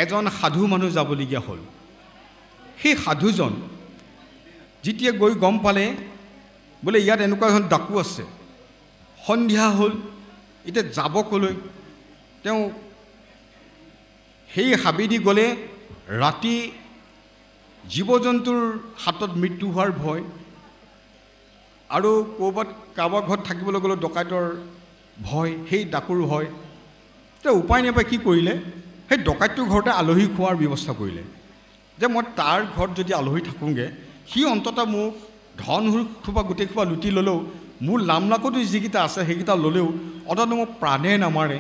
এজন সাধু মানুহ যাবলগীয়া হ'ল। সেই সাধুজন যেতিয়া গৈ গম পালে বোলে ইয়াত এনেকুৱা এখন ডাকু আছে, সন্ধিয়া হ'ল, এতিয়া যাব ক'লৈ? তেওঁ সেই হাবিদি গ'লে ৰাতি জীৱ জন্তুৰ হাতত মৃত্যু হোৱাৰ ভয়, আৰু ক'ৰবাত কাৰোবাৰ ঘৰত থাকিবলৈ গ'লেও ডকাইতৰ ভয়, সেই ডাকুৰ ভয়। তেওঁ উপায় নাপায় কি কৰিলে, সেই ডকাইতটোৰ ঘৰতে আলহী খোৱাৰ ব্যৱস্থা কৰিলে, যে মই তাৰ ঘৰত যদি আলহী থাকোঁগৈ, সি অন্ততঃ মোক ধন সোপা গোটেই সোপা লুটি ল'লেও, মোৰ লামলাকতো যিকেইটা আছে সেইকেইটা ল'লেও অন্ততঃ মোক প্ৰাণে নামাৰে।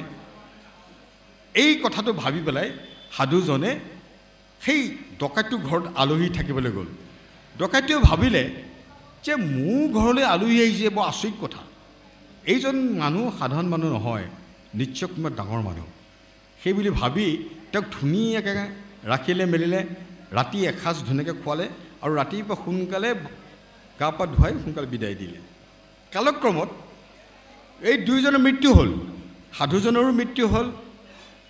এই কথাটো ভাবি পেলাই সাধুজনে সেই ডকাইতটোৰ ঘৰত আলহী থাকিবলৈ গ'ল। ডকাইতটোৱে ভাবিলে যে মোৰ ঘৰলৈ আলহী আহিছে, বৰ আচৰিত কথা, এইজন মানুহ সাধাৰণ মানুহ নহয়, নিশ্চয় কোনোবা ডাঙৰ মানুহ। সেই বুলি ভাবি তেওঁক ধুনীয়াকৈ ৰাখিলে মেলিলে, ৰাতি এসাঁজ ধুনীয়াকৈ খোৱালে আৰু ৰাতিপুৱা সোনকালে গা পা ধুৱাই সোনকালে বিদায় দিলে। কালক্ৰমত এই দুয়োজনৰ মৃত্যু হ'ল, সাধুজনৰো মৃত্যু হ'ল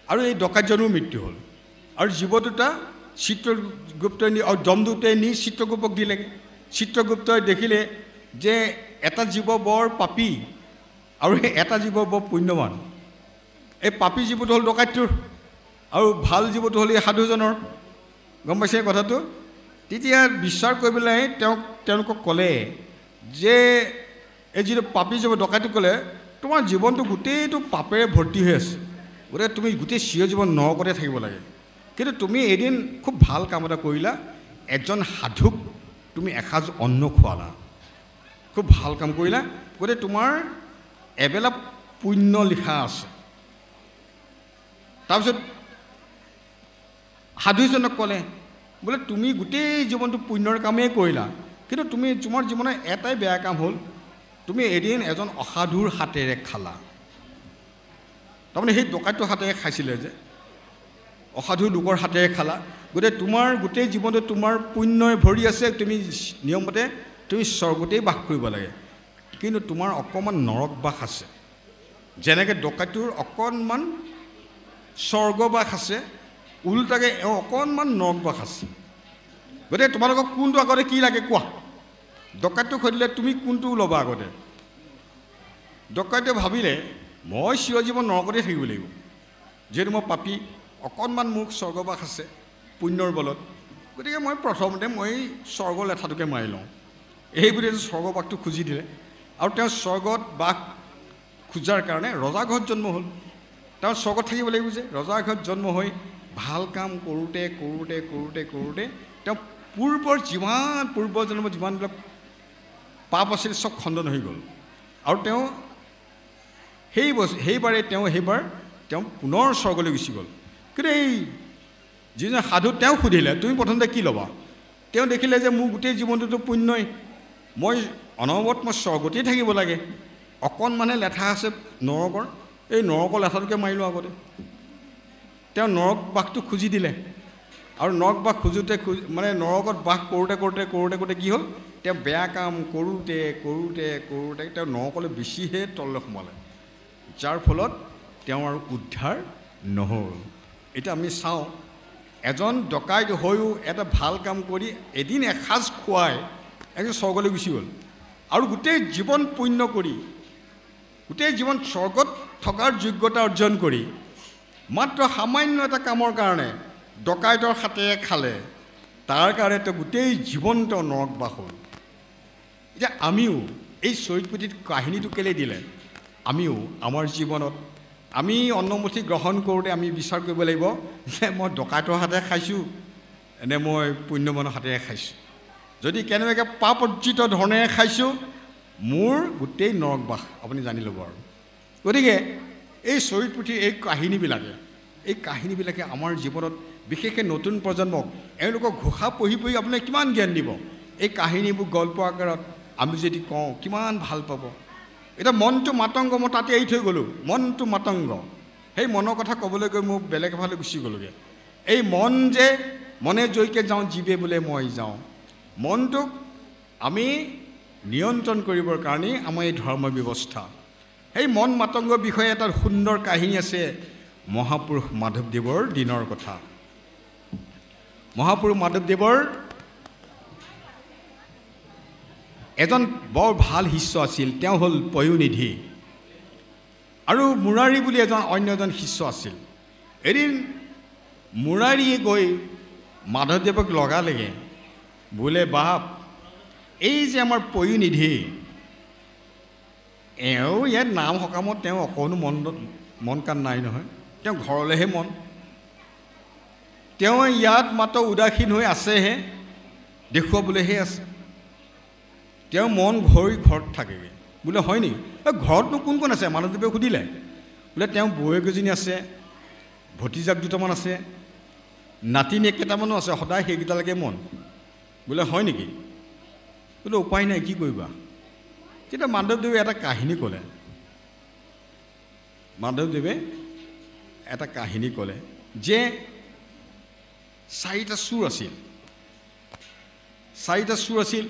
আৰু এই ডকাইতজনৰো মৃত্যু হ'ল। আৰু জীৱ দুটা চিত্ৰগুপ্তই নি আৰু যমদূতে নি চিত্ৰগুপ্তক দিলেগৈ। চিত্ৰগুপ্তই দেখিলে যে এটা জীৱ বৰ পাপী আৰু এটা জীৱ বৰ পুণ্যৱান। এই পাপী জীৱটো হ'ল ডকাইতটোৰ আৰু ভাল জীৱটো হ'ল এই সাধুজনৰ। গম পাইছে কথাটো? তেতিয়া বিশ্বাস কৰি পেলাই তেওঁলোকক ক'লে যে এই যিটো পাপী জীৱ ডকাইতটোক ক'লে, তোমাৰ জীৱনটো গোটেইটো পাপেৰে ভৰ্তি হৈ আছে, গতিকে তুমি গোটেই চিৰ জীৱন নৰকতে থাকিব লাগে। কিন্তু তুমি এদিন খুব ভাল কাম এটা কৰিলা, এজন সাধুক তুমি এসাঁজ অন্ন খোৱালা, খুব ভাল কাম কৰিলা, গতিকে তোমাৰ এবেলা পুণ্য লিখা আছে। তাৰপিছত সাধুজনক ক'লে, বোলে তুমি গোটেই জীৱনটো পুণ্যৰ কামেই কৰিলা, কিন্তু তোমাৰ জীৱনৰ এটাই বেয়া কাম হ'ল, তুমি এদিন এজন অসাধুৰ হাতেৰে খালা। তাৰমানে সেই ডকাইতৰ হাতেৰে খাইছিলে যে, অসাধু লোকৰ হাতেৰে খালা, গতিকে তোমাৰ গোটেই জীৱনটো তোমাৰ পুণ্যই ভৰি আছে, তুমি নিয়মমতে তুমি স্বৰ্গতেই বাস কৰিব লাগে, কিন্তু তোমাৰ অকণমান নৰকবাস আছে। যেনেকৈ ডকাইটোৰ অকণমান স্বৰ্গবাস আছে, ওলোটাকৈ অকণমান নৰকবাস আছে। গতিকে তোমালোকক কোনটো আগতে কি লাগে কোৱা? ডকাইতটোক সুধিলে তুমি কোনটো ল'বা আগতে? ডকাইতে ভাবিলে মই চিৰজীৱন নৰকতে থাকিব লাগিব, যিহেতু মই পাপী, অকণমান মোক স্বৰ্গবাস আছে পুণ্যৰ বলত, গতিকে মই প্ৰথমতে মই স্বৰ্গৰ লেঠাটোকে মাৰি লওঁ। এই বুলি স্বৰ্গবাসটো খুজি দিলে আৰু তেওঁ স্বৰ্গত বাস খোজাৰ কাৰণে ৰজা ঘৰত জন্ম হ'ল। তেওঁ স্বৰ্গত থাকিব লাগিব যে, ৰজা ঘৰত জন্ম হৈ ভাল কাম কৰোঁতে কৰোঁতে কৰোঁতে কৰোঁতে তেওঁ পূৰ্বজন্মত যিমানবিলাক পাপ আছিল চব খণ্ডন হৈ গ'ল আৰু তেওঁ সেইবাৰ তেওঁ পুনৰ স্বৰ্গলৈ গুচি গ'ল। কিন্তু এই যিজন সাধু তেওঁ সুধিলে তুমি প্ৰথমতে কি ল'বা? তেওঁ দেখিলে যে মোৰ গোটেই জীৱনটোতো পুণ্যই, মই অনবৰত মই স্বৰ্গতেই থাকিব লাগে, অকণমানে লেঠা আছে নৰকৰ, এই নৰকৰ লেঠাটোকে মাৰিলোঁ আগতে। তেওঁ নৰক বাসটো খুজি দিলে আৰু নৰক বাস খোজোতে মানে নৰকত বাস কৰোঁতে কৰোঁতে কৰোঁতে কৰোঁতে কি হ'ল, তেওঁ বেয়া কাম কৰোঁতে কৰোঁতে কৰোঁতে তেওঁ নৰকলৈ বেছিহে তললৈ সোমালে, যাৰ ফলত তেওঁ আৰু উদ্ধাৰ নহ'ল। এতিয়া আমি চাওঁ, এজন ডকাইত হৈও এটা ভাল কাম কৰি এদিন এসাঁজ খুৱাই এজন স্বৰ্গলৈ গুচি গ'ল আৰু গোটেই জীৱন পুণ্য কৰি, গোটেই জীৱন স্বৰ্গত থকাৰ যোগ্যতা অৰ্জন কৰি মাত্ৰ সামান্য এটা কামৰ কাৰণে ডকাইতৰ হাতেৰে খালে, তাৰ কাৰণে তেওঁ গোটেই জীৱন্ত নৰকবাস হ'ল। এতিয়া আমিও এই চৰিতপুথিত কাহিনীটো কেলৈ দিলে, আমিও আমাৰ জীৱনত আমি অন্নমুঠি গ্ৰহণ কৰোঁতে আমি বিচাৰ কৰিব লাগিব যে মই ডকাইতৰ হাতেৰে খাইছোঁ নে মই পুণ্যৱানৰ হাতেৰে খাইছোঁ। যদি কেনেবাকৈ পাপ অৰ্জিত ধৰণেৰে খাইছোঁ, মোৰ গোটেই নৰকবাস আপুনি জানি ল'ব। আৰু গতিকে এই চৰিতপুথিৰ এই কাহিনীবিলাকে আমাৰ জীৱনত বিশেষকৈ নতুন প্ৰজন্মক এওঁলোকক ঘোষা পঢ়ি পঢ়ি আপোনাক কিমান জ্ঞান দিব। এই কাহিনীবোৰ গল্প আকাৰত আমি যদি কওঁ কিমান ভাল পাব। এতিয়া মনটো মাতংগ, মই তাতে এৰি থৈ গ'লোঁ, মনটো মাতংগ, সেই মনৰ কথা ক'বলৈ গৈ মোক বেলেগ এফালে গুচি গ'লোগৈ। এই মন যে মনে জৈকে যাওঁ জীৱে বোলে মই যাওঁ, মনটোক আমি নিয়ন্ত্ৰণ কৰিবৰ কাৰণেই আমাৰ এই ধৰ্ম ব্যৱস্থা। সেই মন মাতংগৰ বিষয়ে এটা সুন্দৰ কাহিনী আছে, মহাপুৰুষ মাধৱদেৱৰ দিনৰ কথা। মহাপুৰুষ মাধৱদেৱৰ এজন বৰ ভাল শিষ্য আছিল, তেওঁ হ'ল পয়োনিধি, আৰু মুৰাৰী বুলি অন্য এজন শিষ্য আছিল। এদিন মুৰাৰীয়ে গৈ মাধৱদেৱক লগালেগৈ, বোলে বাপ, এই যে আমাৰ পয়োনিধি, ইয়াত নাম সকামত তেওঁ অকণো মন কাণ নাই নহয়, তেওঁ ঘৰলৈহে মন। তেওঁ ইয়াত মাত্ৰ উদাসীন হৈ আছেহে, দেখুৱাবলৈহে আছে। তেওঁ মন ভৰি ঘৰত থাকেগৈ। বোলে হয় নেকি? ঘৰতনো কোন কোন আছে? মাধৱদেৱে সুধিলে। বোলে তেওঁ বৌয়েক এজনী আছে, ভতিজাক দুটামান আছে, নাতিনীয়েক কেইটামানো আছে, সদায় সেইকেইটালৈকে মন। বোলে হয় নেকি? বোলে উপায় নাই, কি কৰিবা? তেতিয়া মাধৱদেৱে এটা কাহিনী ক'লে। মাধৱদেৱে এটা কাহিনী ক'লে যে 4টা চোৰ আছিল। 4টা চোৰ আছিল,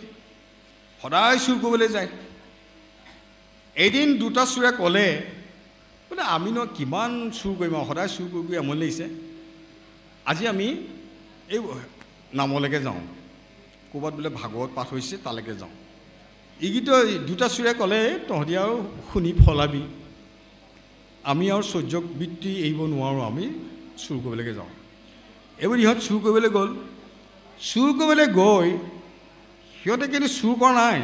সদায় চুৰ কৰিবলৈ যায়। এদিন 2টা চোৰে ক'লে, বোলে আমিনো কিমান চুৰ কৰিম আৰু, সদায় চুৰ কৰি আমনি লাগিছে, আজি আমি এই নামলৈকে যাওঁ, ক'ৰবাত বোলে ভাগৱত পাঠ হৈছে তালৈকে যাওঁ। এইকেইটা 2টা চোৰে ক'লে, তহঁতি আৰু শুনি ফলাবি, আমি আৰু সহ্যক বৃত্তি এৰিব নোৱাৰোঁ, আমি চুৰ কৰিবলৈকে যাওঁ। এইবোৰ ইহঁত চুৰ কৰিবলৈ গ'ল। চুৰ কৰিবলৈ গৈ সিহঁতে কিন্তু চুৰ কৰা নাই,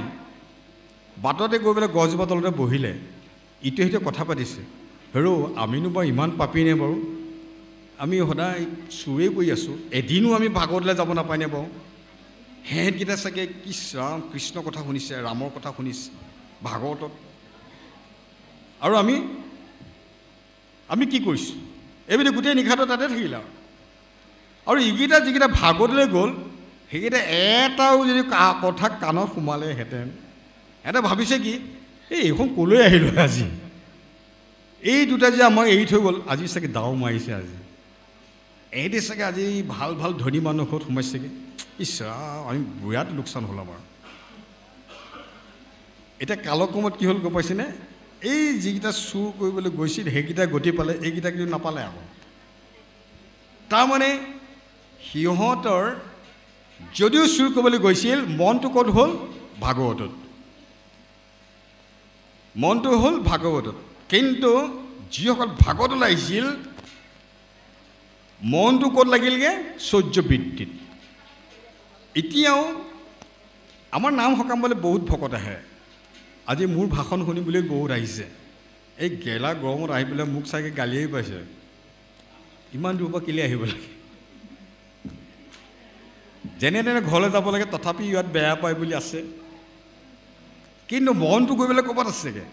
বাটতে গৈ পেলাই গছজোপা তলতে বহিলে, ইটোৱে সিটোৱে কথা পাতিছে। হেৰৌ, আমিনো বাৰু ইমান পাপি নে বাৰু, আমি সদায় চুৰেই কৰি আছোঁ, এদিনো আমি ভাগৱতলৈ যাব নাপায়নে বাৰু? সিহঁতকেইটা চাগে কি ৰাম কৃষ্ণৰ কথা শুনিছে, ৰামৰ কথা শুনিছে ভাগৱতত, আৰু আমি কি কৰিছোঁ? এইবুলি গোটেই নিশাটো তাতে থাকিলে। আৰু এইকেইটা যিকেইটা ভাগৱতলৈ গ'ল, সেইকেইটা এটাও যদি কথা কাণত সোমালেহেঁতেন, এটা ভাবিছে কি, এইখন ক'লৈ আহিলোঁ আজি? এই 2টা যে আমাক এৰি থৈ গ'ল, আজি চাগে দাও মাৰিছে। আজি এহেঁতি চাগে আজি ভাল ভাল ধনী মানুহৰ ঘৰত সোমাইছেগৈ। ইছৰাম, আমি বিৰাট লোকচান হ'ল আমাৰ। এতিয়া কালক্ৰমত কি হ'ল গম পাইছেনে? এই যিকেইটা চুৰ কৰিবলৈ গৈছিল সেইকেইটা গতি পালে, এইকেইটা কিন্তু নাপালে আকৌ। তাৰমানে সিহঁতৰ যদিও চুৰ কৰিবলৈ গৈছিল, মনটো ক'ত হ'ল? ভাগৱতত। মনটো হ'ল ভাগৱতত। কিন্তু যিসকল ভাগৱতলৈ আহিছিল, মনটো ক'ত লাগিলগৈ? সহ্য বৃত্তিত। এতিয়াও আমাৰ নাম সকামলৈ বহুত ভকত আহে। আজি মোৰ ভাষণ শুনিবলৈ বহুত আহিছে। এই গেলা গৰমত আহি পেলাই মোক চাগে গালিয়েই পাইছে, ইমান দূৰৰ পৰা কেলৈ আহিব লাগে, যেনে তেনে ঘৰলৈ যাব লাগে, তথাপি ইয়াত বেয়া পায় বুলি আছে। কিন্তু মনটো গৈ পেলাই ক'ৰবাত আছেগৈ।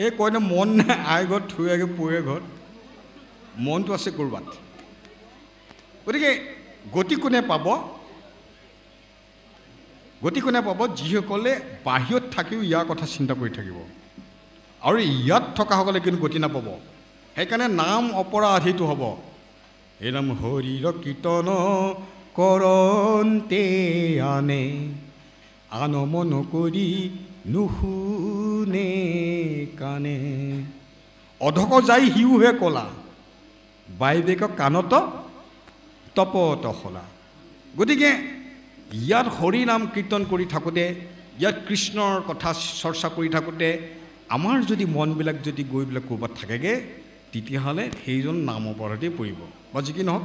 এই কয় ন, মন নাই আই ঘৰত থৈ আগে পৰে ঘৰত, মনটো আছে ক'ৰবাত। গতিকে গতি কোনে পাব? গতি কোনে পাব? যিসকলে বাহিৰত থাকিও ইয়াৰ কথা চিন্তা কৰি থাকিব, আৰু ইয়াত থকাসকলে কিন্তু গতি নাপাব। সেইকাৰণে নাম অপৰাধীটো হ'ব। এই নাম হৰিৰ কীৰ্তন কৰন্তে আনে, আন মন কৰি নুশুনে কাণে। অধক যাই সিউহে কলা, বাইবেক কাণত তপত হলা। গতিকে ইয়াত হৰি নাম কীৰ্তন কৰি থাকোঁতে, ইয়াত কৃষ্ণৰ কথা চৰ্চা কৰি থাকোঁতে আমাৰ যদি মনবিলাক যদি গৈ পেলাই ক'ৰবাত থাকেগৈ, তেতিয়াহ'লে সেইজন নাম অপৰাধী পৰিব। বা যি কি নহওক,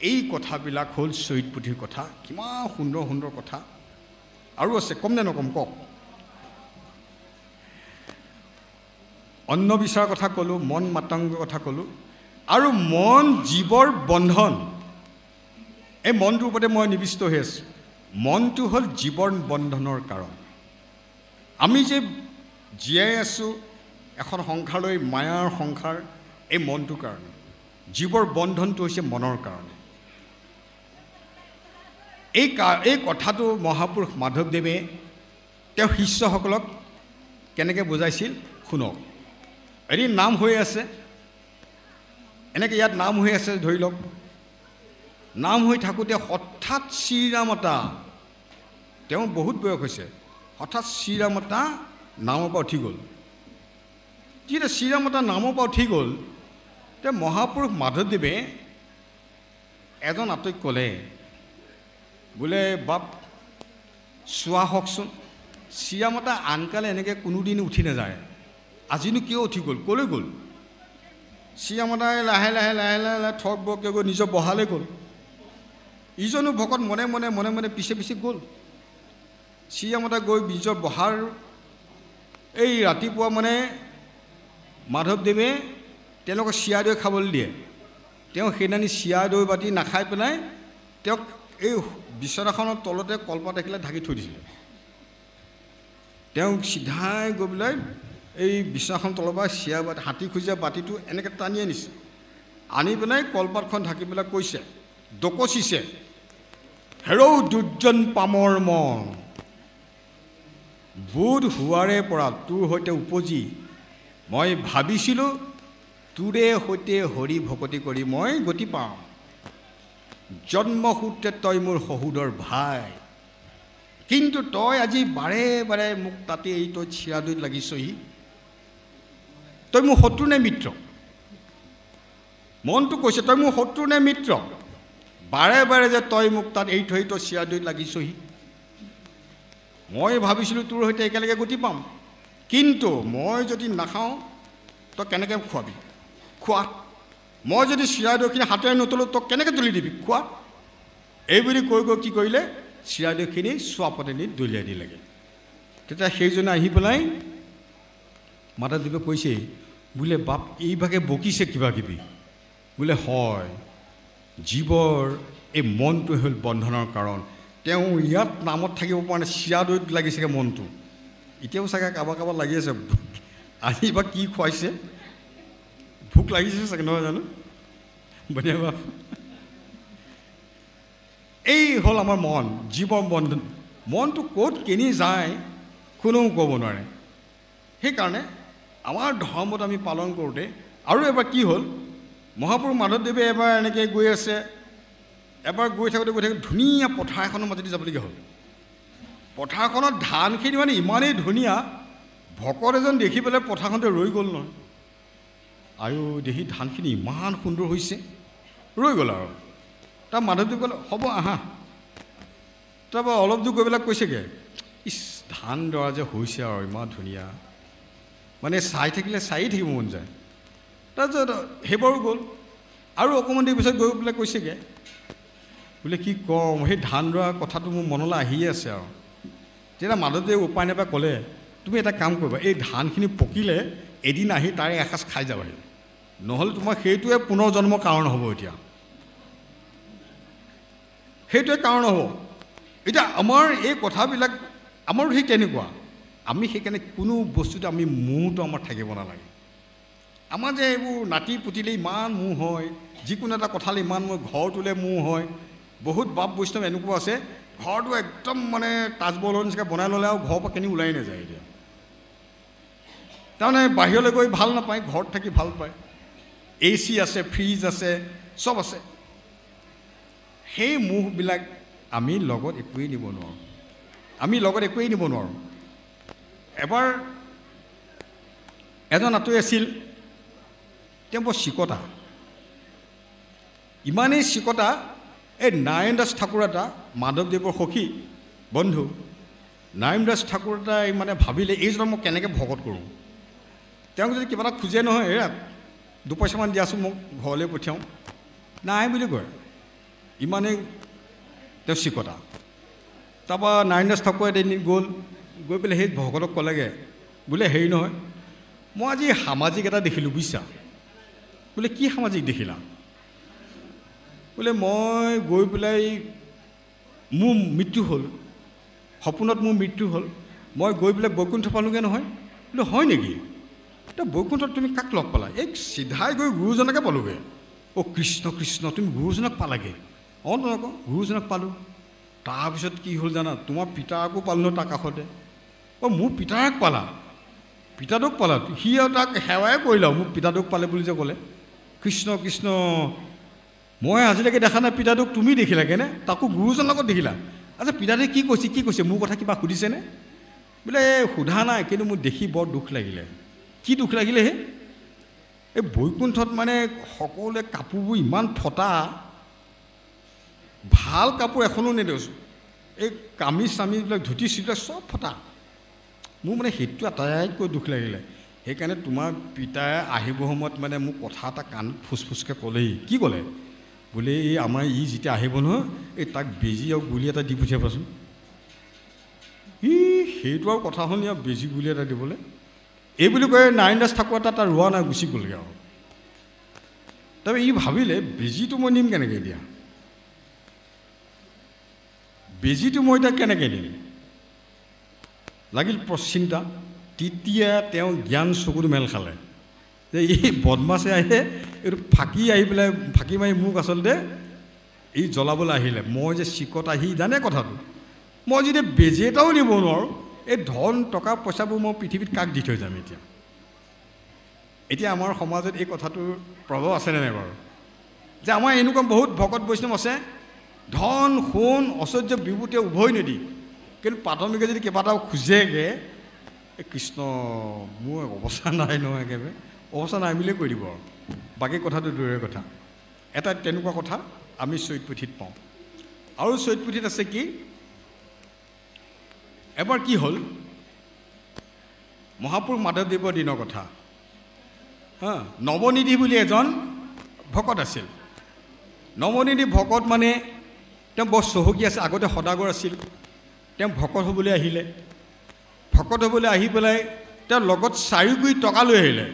এই কথাবিলাক হ'ল চৰিত পুথিৰ কথা। কিমান সুন্দৰ সুন্দৰ কথা আৰু আছে, কম নে নকম কওক? অন্ন বিচাৰৰ কথা ক'লোঁ, মন মাতাংগৰ কথা ক'লোঁ, আৰু মন জীৱৰ বন্ধন। এই মনটোৰ ওপৰতে মই নিবিষ্ট হৈ আছোঁ। মনটো হ'ল জীৱন বন্ধনৰ কাৰণ। আমি যে জীয়াই আছোঁ এখন সংসাৰলৈ, মায়াৰ সংসাৰ, এই মনটোৰ কাৰণে। জীৱৰ বন্ধনটো হৈছে মনৰ কাৰণে। এই কথাটো মহাপুৰুষ মাধৱদেৱে তেওঁ শিষ্যসকলক কেনেকৈ বুজাইছিল শুনক। এদিন নাম হৈ আছে, এনেকৈ ইয়াত নাম হৈ আছে ধৰি লওক, নাম হৈ থাকোঁতে হঠাৎ শ্ৰীৰামতা, তেওঁ বহুত বয়স হৈছে, হঠাৎ শ্ৰীৰামতা নামৰ পৰা উঠি গ'ল। যেতিয়া শ্ৰীৰামতা নামৰ পৰা উঠি গ'ল, তেওঁ মহাপুৰুষ মাধৱদেৱে এজন আতৈক ক'লে, বোলে বাপ চোৱা হওকচোন, শ্ৰীৰামতা আনকালে এনেকৈ কোনোদিন উঠি নাযায়, আজিনো কিয় উঠি গ'ল, ক'লৈ গ'ল? শ্ৰীৰামতাই লাহে লাহে লাহে লাহে লাহে ঠক বককৈ গৈ নিজৰ বহালৈ গ'ল। ইজনো ভকত মনে মনে মনে মনে পিছে পিছে গ'ল। শ্ৰীৰামতা গৈ নিজৰ বহাৰ এই ৰাতিপুৱা মানে মাধৱদেৱে তেওঁলোকক চিৰা দৈ খাবলৈ দিয়ে। তেওঁ সেইদিনানি চিৰা দৈ বাতি নাখাই পেলাই তেওঁক এই বিচনাখনৰ তলতে কলপাত এখিলা ঢাকি থৈ দিছিলে। তেওঁ চিধাই গৈ পেলাই এই বিচনাখন তলৰ পৰা চিৰা বাতি হাতী খুজীয়া বাতিটো এনেকৈ টানি আনিছে, আনি পেলাই কলপাতখন ঢাকি পেলাই কৈছে, দকচিছে, হেৰৌ দুৰ্জন পামৰ মন, বোধ হোৱাৰে পৰা তোৰ সৈতে উপজি মই ভাবিছিলোঁ তোৰে সৈতে হৰি ভকতি কৰি মই গতি পাওঁ। জন্মসূত্ৰে তই মোৰ সহোদৰ ভাই, কিন্তু তই আজি বাৰে বাৰে মোক তাতে এই তই চিৰা দৈত লাগিছহি। তই মোৰ শত্ৰু নে মিত্ৰ? মনটো কৈছে তই মোৰ শত্ৰু নে মিত্ৰ? বাৰে বাৰে যে তই মোক তাত এৰি থৈ তই চিৰা দৈত লাগিছহি। মই ভাবিছিলোঁ তোৰ সৈতে একেলগে গতি পাম, কিন্তু মই যদি নাখাওঁ তই কেনেকৈ খুৱাবি? খোৱা। মই যদি চিৰা দৈখিনি হাতেৰে নতলোঁ তই কেনেকৈ তুলি দিবি? খোৱা। এইবুলি কৈ গৈ কি কৰিলে, চিৰা দৈখিনি চোৱাপতে নি দলিয়াই দিলেগৈ। তেতিয়া সেইজনে আহি পেলাই মাধৱদেৱে কৈছে, বোলে বাপ এইভাগে বকিছে কিবা কিবি। বোলে হয়, জীৱৰ এই মনটো হ'ল বন্ধনৰ কাৰণ। তেওঁ ইয়াত নামত থাকিব পৰা নাই, চিৰা দৈত লাগিছেগৈ মনটো। এতিয়াও চাগে কাৰোবাৰ কাৰোবাৰ লাগি আছে, আজি বা কি খুৱাইছে, ভোক লাগিছে চাগে, নহয় জানো? বঢ়িয়া বাপ। এই হ'ল আমাৰ মন, জীৱৰ বন্ধন। মনটো ক'ত কেনি যায় কোনেও ক'ব নোৱাৰে। সেইকাৰণে আমাৰ ধৰ্মত আমি পালন কৰোঁতে আৰু এবাৰ কি হ'ল, মহাপুৰুষ মাধৱদেৱে এবাৰ এনেকৈ গৈ আছে, এবাৰ গৈ থাকোঁতে ধুনীয়া পথাৰ এখনৰ মাজেদি যাবলগীয়া হ'ল। পথাৰখনত ধানখিনি মানে ইমানেই ধুনীয়া, ভকত এজন দেখি পেলাই পথাৰখনতে ৰৈ গ'ল নহয়। আৰু দেখি ধানখিনি ইমান সুন্দৰ হৈছে, ৰৈ গ'ল আৰু। তাৰ মাধৱদেৱে ক'লে হ'ব আহা। তাৰপৰা অলপ দূৰ গৈ পেলাই কৈছেগৈ, ইচ ধান দৰা যে হৈছে আৰু ইমান ধুনীয়া, মানে চাই থাকিলে চায়েই থাকিব মন যায়। তাৰপিছত সেইবাৰো গ'ল, আৰু অকণমান দেৰি পিছত গৈ পেলাই কৈছেগৈ, বোলে কি ক'ম, সেই ধান দৰা কথাটো মোৰ মনলৈ আহিয়ে আছে আৰু। তেতিয়া মাধৱদেৱে উপায় নাপাই ক'লে, তুমি এটা কাম কৰিবা, এই ধানখিনি পকিলে এদিন আহি তাৰে এসাঁজ খাই যাবাহি, নহ'লে তোমাৰ সেইটোৱে পুনৰ জন্মৰ কাৰণ হ'ব। এতিয়া সেইটোৱে কাৰণ হ'ব। এতিয়া আমাৰ এই কথাবিলাক আমাৰো ঠিক তেনেকুৱা। আমি সেইকাৰণে কোনো বস্তুতে আমি মোহটো আমাৰ থাকিব নালাগে। আমাৰ যে এইবোৰ নাতি পুতিলে ইমান মোহ হয়, যিকোনো এটা কথালে ইমান মোহ, ঘৰটোলৈ মোহ হয়। বহুত বাপ বৈষ্ণৱ এনেকুৱা আছে, ঘৰটো একদম মানে তাজমহলৰ নিচিনা বনাই ল'লে আৰু ঘৰৰ পৰা কেনি ওলাই নাযায়। এতিয়া তাৰমানে বাহিৰলৈ গৈ ভাল নাপায়, ঘৰত থাকি ভাল পায়। AC আছে, ফ্ৰিজ আছে, চব আছে। সেই মোহবিলাক আমি লগত একোৱেই নিব নোৱাৰোঁ। এবাৰ এজন আঁতৰি আছিল, তেওঁ বৰ চিকতা, ইমানেই চিকতা, এই নাৰায়ণ দাস ঠাকুৰ এটা, মাধৱদেৱৰ সখী বন্ধু নাৰায়ণ দাস ঠাকুৰ এটাই মানে ভাবিলে এইজনক মই কেনেকৈ ভকত কৰোঁ। তেওঁক যদি কিবা এটা খোজে নহয়, এৰা দুপইচামান দিয়াচোন মোক ঘৰলৈ পঠিয়াওঁ, নাই বুলি কয়, ইমানেই তেওঁ চিকতা। তাৰপৰা নাৰায়ণ দাস ঠাকুৰে এদিন গৈ পেলাই সেই ভকতক ক'লেগৈ, বোলে হেৰি নহয়, মই আজি সামাজিক এটা দেখিলোঁ বুজিছা। বোলে কি সামাজিক দেখিলা? বোলে মই গৈ পেলাই মোৰ মৃত্যু হ'ল, সপোনত মোৰ মৃত্যু হ'ল, মই গৈ পেলাই বৈকুণ্ঠ পালোঁগৈ নহয়। বোলে হয় নেকি? এতিয়া বৈকুণ্ঠত তুমি কাক লগ পালা? এই চিধাই গৈ গুৰুজনকে পালোঁগৈ। অ' কৃষ্ণ কৃষ্ণ, তুমি গুৰুজনক পালাগৈ? অঁ আকৌ গুৰুজনক পালোঁ। তাৰপিছত কি হ'ল জানা, তোমাৰ পিতাকো পালোঁ নহয় তাৰ কাষতে। অ' মোৰ পিতাক পালা? পিতাদোক পালা? সি আৰু তাক সেৱাই কৰিলা, মোক পিতাদোক পালে বুলি যে ক'লে। কৃষ্ণ কৃষ্ণ, মই আজিলৈকে দেখা নাই পিতাদোক, তুমি দেখিলাগৈনে? তাকো গুৰুজনৰ লগত দেখিলা? আচ্ছা পিতাদে কি কৈছে, মোৰ কথা কিবা সুধিছেনে? বোলে সোধা নাই, কিন্তু মোৰ দেখি বৰ দুখ লাগিলে। কি দুখ লাগিলে হে? এই বৈকুণ্ঠত মানে সকলোৱে কাপোৰবোৰ ইমান ফটা, ভাল কাপোৰ এখনো নেদেখিছোঁ, এই কামিজ চামিজবিলাক ধুতি চুটিবিলাক চব ফটা। মোৰ মানে সেইটো আটাইতকৈ দুখ লাগিলে। সেইকাৰণে তোমাৰ পিতাই আহিব সময়ত মানে মোক কথা এটা কাণ ফুচফুচকৈ ক'লেই। কি ক'লে? বোলে এই আমাৰ যেতিয়া আহিব নহয়, এই তাক বেজী আৰু গুলি এটা দি পঠিয়াবাচোন। সেইটো আৰু কথা হ'ল নি আৰু বেজী গুলি এটা দিবলৈ? এই বুলি কৈ নাৰায়ণ দাস ঠাকুৰ তাত ৰোৱা নাই, গুচি গ'লগৈ আৰু। তাৰপৰা ই ভাবিলে বেজীটো মই নিম কেনেকৈ এতিয়া, বেজীটো মই এতিয়া কেনেকৈ দিম, লাগিল চিন্তা। তেতিয়া তেওঁ জ্ঞান চকুটো মেল খালে যে এই বদমাছে আহে, এইটো ফাঁকি আহি পেলাই ফাঁকি মাৰি মোক আচলতে এই জ্বলাবলৈ আহিলে। মই যে চিকত আহি জানে কথাটো, মই যদি বেজী এটাও দিব নোৱাৰোঁ, এই ধন টকা পইচাবোৰ মই পৃথিৱীত কাক দি থৈ যাম এতিয়া। এতিয়া আমাৰ সমাজত এই কথাটোৰ প্ৰভাৱ আছেনে নাই বাৰু, যে আমাৰ এনেকুৱা বহুত ভকত বৈষ্ণৱ আছে, ধন সোণ ঐশ্বৰ্য বিভূতিয়ে উভয় নিদি, কিন্তু প্ৰাথমিকে যদি কিবা এটা খোজেগৈ, এই কৃষ্ণ মোৰ অৱস্থা নাই নহয়, একেবাৰে অৱস্থা নাই বুলিয়ে কৈ দিব আৰু। বাকী কথাটো দূৰৰে কথা। এটা তেনেকুৱা কথা আমি চৈত পুথিত পাওঁ। আৰু চৈত পুথিত আছে কি, এবাৰ কি হ'ল, মহাপুৰুষ মাধৱদেৱৰ দিনৰ কথা। নৱনিধি বুলি এজন ভকত আছিল। নৱনিধি ভকত মানে তেওঁ বৰ চহকী আছে, আগতে সদাগৰ আছিল। তেওঁ ভকত হ'বলৈ আহিলে, ভকত হ'বলৈ আহি পেলাই তেওঁ লগত 4 কুৰি টকা লৈ আহিলে,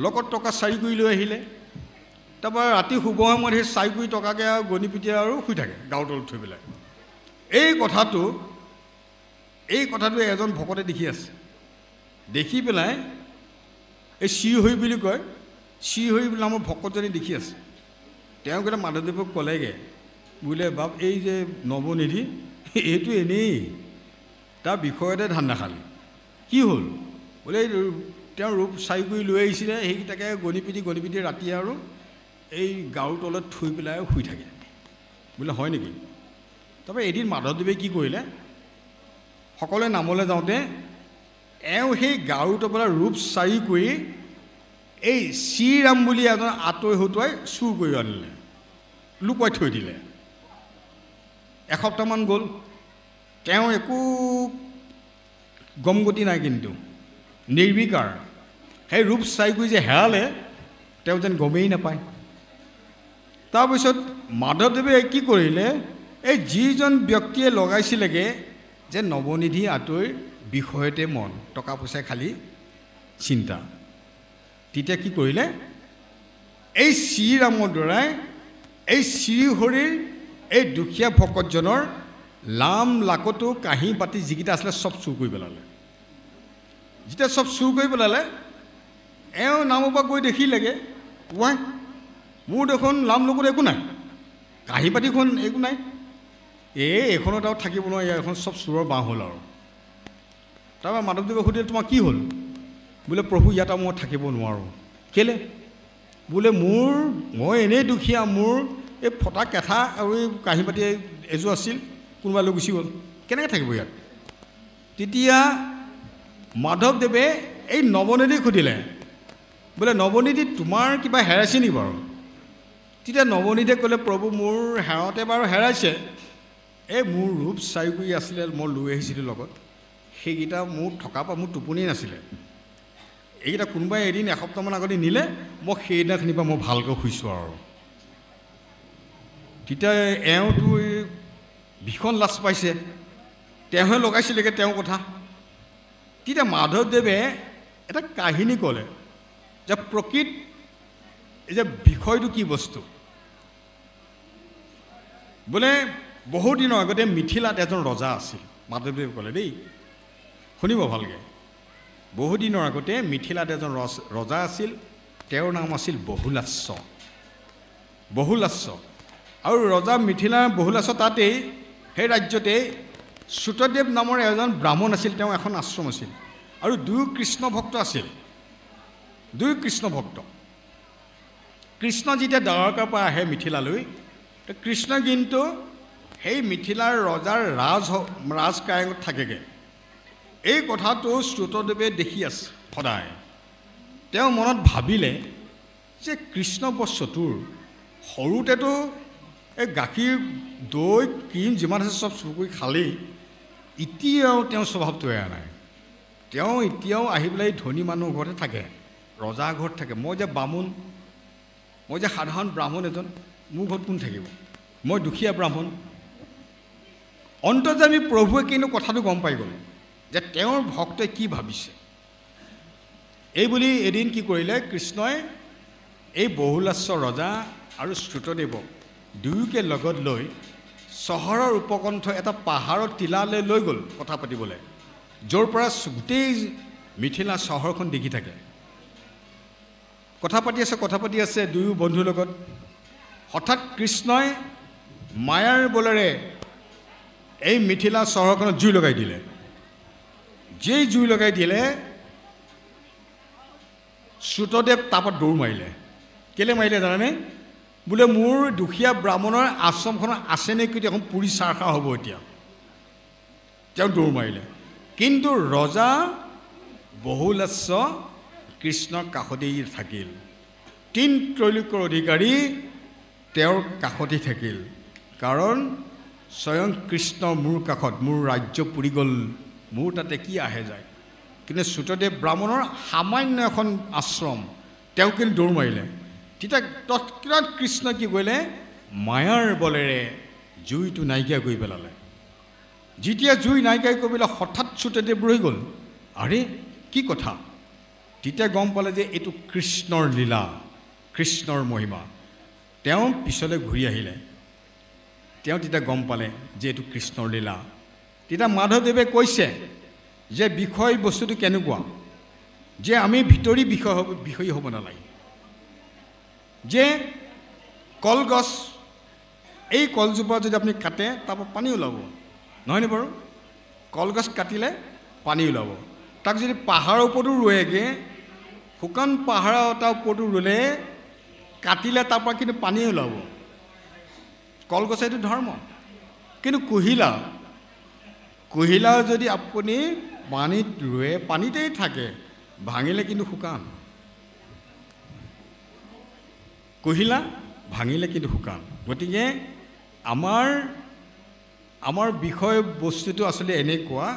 লগত টকা 4 কুৰি লৈ আহিলে। তাৰপৰা ৰাতি শুব সময়ত সেই 4 কুৰি টকাকৈ আৰু গণি পিটি আৰু শুই থাকে গাঁৱৰ তলত থৈ পেলাই। এই কথাটো এজন ভকতে দেখি আছে। দেখি পেলাই এই শ্ৰীহৰি বুলি কয়, শ্ৰীহৰি বুলি আমাৰ ভকতজনী দেখি আছে। তেওঁ কেইটা মাধৱদেৱক ক'লেগৈ, বোলে বাপ এই যে নৱনিধি এইটো এনেই, তাৰ বিষয়তে ধান্দা খালি, কি হ'ল বোলে তেওঁ ৰূপ 4 কুৰি লৈ আহিছিলে, সেইকেইটাকে গণি পিটি ৰাতি আৰু এই গাঁৱৰ তলত থৈ পেলাই শুই থাকে। বোলে হয় নেকি? তাৰপৰা এদিন মাধৱদেৱে কি কৰিলে, সকলোৱে নামলৈ যাওঁতে এওঁ সেই গাঁৱৰ তলৰ ৰূপ 4 কুৰি এই শ্ৰীৰাম বুলি এজন আঁতৰি হতুৱাই চুৰ কৰি আনিলে, লুকুৱাই থৈ দিলে। এসপ্তাহমান গ'ল, তেওঁ একো গমগতি নাই, কিন্তু নিৰ্বিকাৰ। সেই ৰূপ 4 কুৰি যে হেৰালে তেওঁ যেন গমেই নাপায়। তাৰপিছত মাধৱদেৱে কি কৰিলে, এই যিজন ব্যক্তিয়ে লগাইছিলেগৈ যে নৱনিধি আঁতৰি বিষয়তে মন, টকা পইচা খালি চিন্তা, তেতিয়া কি কৰিলে, এই শ্ৰীৰামৰ দ্বাৰাই এই শ্ৰীহৰিৰ এই দুখীয়া ভকতজনৰ লাম লাকতো কাঁহী বাতি যিকেইটা আছিলে চব চুৰ কৰি পেলালে। যেতিয়া চব চুৰ কৰি পেলালে, এওঁ নামৰ পৰা গৈ দেখিলেগৈ, ৱাই মোৰ দেখোন লাম লকত একো নাই, কাঁহী বাতিখন একো নাই, এইখনত আৰু থাকিব নোৱাৰি, এইখন চব চোৰৰ বাঁহ হ'ল আৰু। তাৰপৰা মাধৱদেৱে সুধিলে, তোমাৰ কি হ'ল? বোলে প্ৰভু ইয়াত আৰু মই থাকিব নোৱাৰোঁ। কেলে? বোলে মই এনেই দুখীয়া, মোৰ এই ফটা কেঁঠা আৰু এই কাঁহী বাতি এযোৰ আছিল, কোনোবাই লৈ গুচি গ'ল, কেনেকৈ থাকিব ইয়াত? তেতিয়া মাধৱদেৱে এই নৱনিধিক সুধিলে, বোলে নৱনিধি তোমাৰ কিবা হেৰাইছে নেকি বাৰু? তেতিয়া নৱনিধিয়ে ক'লে, প্ৰভু মোৰ হেৰাওঁতে বাৰু হেৰাইছে, এই মোৰ ৰূপ 4 কুৰি আছিলে, মই লৈ আহিছিলোঁ লগত, সেইকেইটা মোৰ থকাৰ পৰা মোৰ টোপনি নাছিলে, এইকেইটা কোনোবাই এদিন এসপ্তাহমান আগতে নিলে, মই সেইদিনাখনিৰ পৰা মই ভালকৈ শুইছোঁ আৰু। তেতিয়া এওঁতো ভীষণ লাজ পাইছে, তেওঁহে লগাইছিলেগৈ তেওঁৰ কথা। তেতিয়া মাধৱদেৱে এটা কাহিনী ক'লে যে প্ৰকৃত এই যে বিষয়টো কি বস্তু। বোলে বহু দিনৰ আগতে মিথিলাত এজন ৰজা আছিল, মাধৱদেৱে ক'লে দেই, শুনিব ভালকৈ। বহু দিনৰ আগতে মিথিলাত এজন ৰজা আছিল, তেওঁৰ নাম আছিল বহুলাস্য। আৰু ৰজা মিথিলাৰ বহুলাস্য তাতেই, সেই ৰাজ্যতেই শ্ৰুতদেৱ নামৰ এজন ব্ৰাহ্মণ আছিল, তেওঁ এখন আশ্ৰম আছিল, আৰু 2 কৃষ্ণ ভক্ত আছিল, 2 কৃষ্ণ ভক্ত। কৃষ্ণ যেতিয়া দ্বাৰকাৰ পৰা আহে মিথিলালৈ, কৃষ্ণ কিন্তু সেই মিথিলাৰ ৰজাৰ ৰাজকাৰেঙত থাকেগৈ। এই কথাটো শ্ৰুতদেৱে দেখি আছে সদায়। তেওঁ মনত ভাবিলে যে কৃষ্ণ বৰ চতুৰ, সৰুতেতো এই গাখীৰ দৈ ক্ৰীম যিমান আছে চব চুৰ কৰি খালেই, এতিয়াও তেওঁৰ স্বভাৱটো এৰা নাই। তেওঁ এতিয়াও আহি পেলাই ধনী মানুহৰ ঘৰতে থাকে, ৰজাৰ ঘৰত থাকে। মই যে বামুণ, মই যে সাধাৰণ ব্ৰাহ্মণ এজন, মোৰ ঘৰত কোন থাকিব? মই দুখীয়া ব্ৰাহ্মণ। অন্তৰ্যামী প্ৰভুৱে কিন্তু কথাটো গম পাই গ'ল যে তেওঁৰ ভক্তই কি ভাবিছে। এই বুলি এদিন কি কৰিলে কৃষ্ণই এই বহুলাস্য ৰজা আৰু শ্ৰুতদেৱক দুয়োকে লগত লৈ চহৰৰ উপকণ্ঠ এটা পাহাৰৰ টিলালৈ লৈ গ'ল কথা পাতিবলৈ, য'ৰ পৰা গোটেই মিথিলা চহৰখন দেখি থাকে। কথা পাতি আছে দুয়ো বন্ধুৰ লগত। হঠাৎ কৃষ্ণই মায়াৰ বলেৰে এই মিথিলা চহৰখনত জুই লগাই দিলে। যেই জুই লগাই দিলে শ্ৰুতদেৱ তাৰপৰা দৌৰ মাৰিলে। কেলৈ মাৰিলে জানানে? বোলে মোৰ দুখীয়া ব্ৰাহ্মণৰ আশ্ৰমখন আছে নেকি, এখন পুৰি চাৰখা হ'ব এতিয়া। তেওঁ দৌৰ মাৰিলে। কিন্তু ৰজা বহুলাস্য কৃষ্ণৰ কাষতেই থাকিল। ৩ ত্ৰৈলোক্যৰ অধিকাৰী তেওঁৰ কাষতে থাকিল। কাৰণ স্বয়ং কৃষ্ণ মোৰ কাষত, মোৰ ৰাজ্য পুৰি গ'ল, মোৰ তাতে কি আহে যায়। কিন্তু শ্ৰুতদেৱ ব্ৰাহ্মণৰ সামান্য এখন আশ্ৰম, তেওঁ কিন্তু দৌৰ মাৰিলে। তেতিয়া তৎক্ষণাৎ কৃষ্ণ কি কৰিলে? মায়াৰ বলেৰে জুইটো নাইকিয়া কৰি পেলালে। যেতিয়া জুই নাইকিয়া কৰি পেলাই হঠাৎ শ্ৰুতদেৱ ৰৈ গ'ল। আৰে কি কথা? তেতিয়া গম পালে যে এইটো কৃষ্ণৰ লীলা, কৃষ্ণৰ মহিমা। তেওঁ পিছলৈ ঘূৰি আহিলে। তেওঁ তেতিয়া গম পালে যে এইটো কৃষ্ণৰ লীলা। তেতিয়া মাধৱদেৱে কৈছে যে বিষয় বস্তুটো কেনেকুৱা, যে আমি ভিতৰি বিষয়ী হ'ব নালাগে। যে কলগছ, এই কলজোপা যদি আপুনি কাটে তাৰপৰা পানী ওলাব, নহয়নে বাৰু? কলগছ কাটিলে পানী ওলাব। তাক যদি পাহাৰৰ ওপৰতো ৰোৱেগৈ, শুকান পাহাৰ এটাৰ ওপৰতো ৰুলে কাটিলে তাৰপৰা কিন্তু পানী ওলাব। কলগছ এইটো ধৰ্ম। কিন্তু কুহিলা যদি আপুনি পানীত ৰুৱে, পানীতেই থাকে, ভাঙিলে কিন্তু শুকান। কুহিলা ভাঙিলে কিন্তু শুকান। গতিকে আমাৰ বিষয় বস্তুটো আচলতে এনেকুৱা,